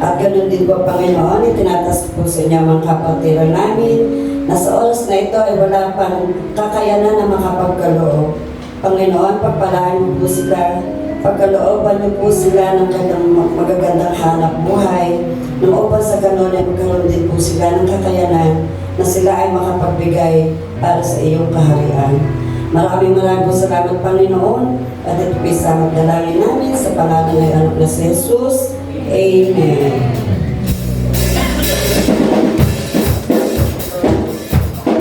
At ganoon din po, Panginoon, itinatas po sa inyo mga kapatiran namin na sa oras na ito ay wala pang kakayanan na makapagkaloob. Panginoon, pagpalain mo po sila, pagkalooban niyo po sila ng kanilang magagandang hanap buhay, nang upang sa ganoon ay magkaroon din po sila ng kakayanan na sila ay makapagbigay para sa iyong kaharian. Maraming po salamat, Panginoon, at ito po isang dalangin namin sa pangalan ng anak na si Jesus. Amen.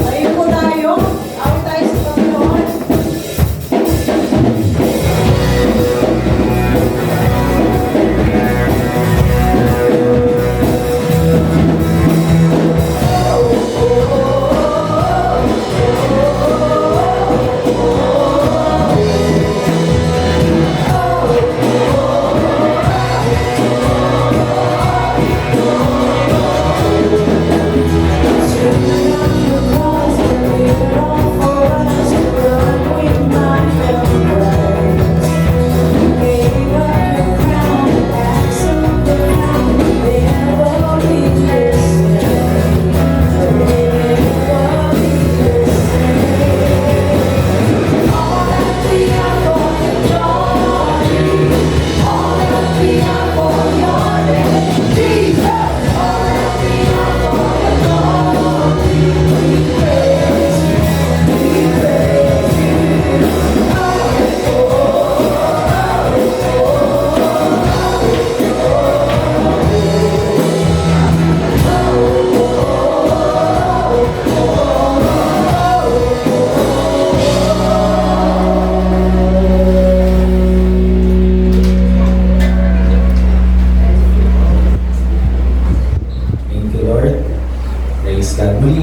Ayun po tayo. Awit tayo sa Panginoon.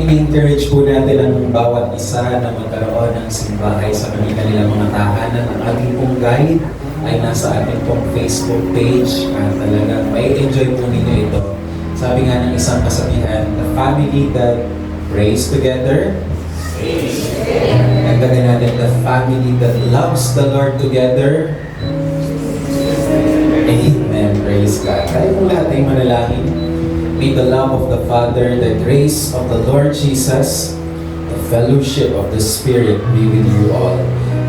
I-encourage po natin ang bawat isa na magkaroon ng simbahay sa kanilang mga tahanan. Ang ating pong guide ay nasa ating pong Facebook page. Talagang may enjoy po ninyo ito. Sabi nga ng isang kasabihan, the family that prays together. Nagdagan natin, the family that loves the Lord together. Amen. Praise God. Tayo po lahat ay manalangin. May the love of the Father, the grace of the Lord Jesus, the fellowship of the Spirit be with you all.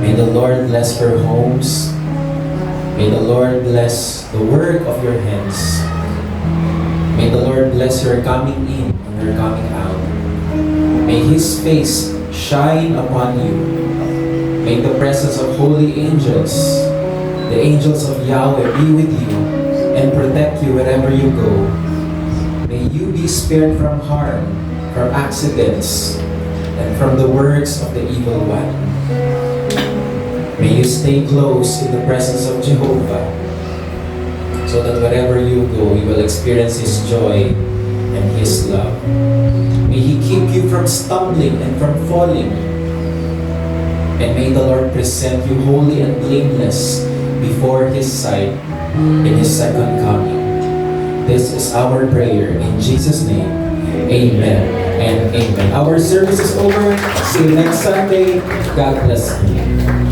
May the Lord bless your homes. May the Lord bless the work of your hands. May the Lord bless your coming in and your coming out. May His face shine upon you. May the presence of holy angels, the angels of Yahweh, be with you and protect you wherever you go. May you be spared from harm, from accidents, and from the works of the evil one. May you stay close in the presence of Jehovah, so that wherever you go, you will experience His joy and His love. May He keep you from stumbling and from falling. And may the Lord present you holy and blameless before His sight in His second coming. This is our prayer in Jesus' name. Amen and amen. Our service is over. See you next Sunday. God bless you.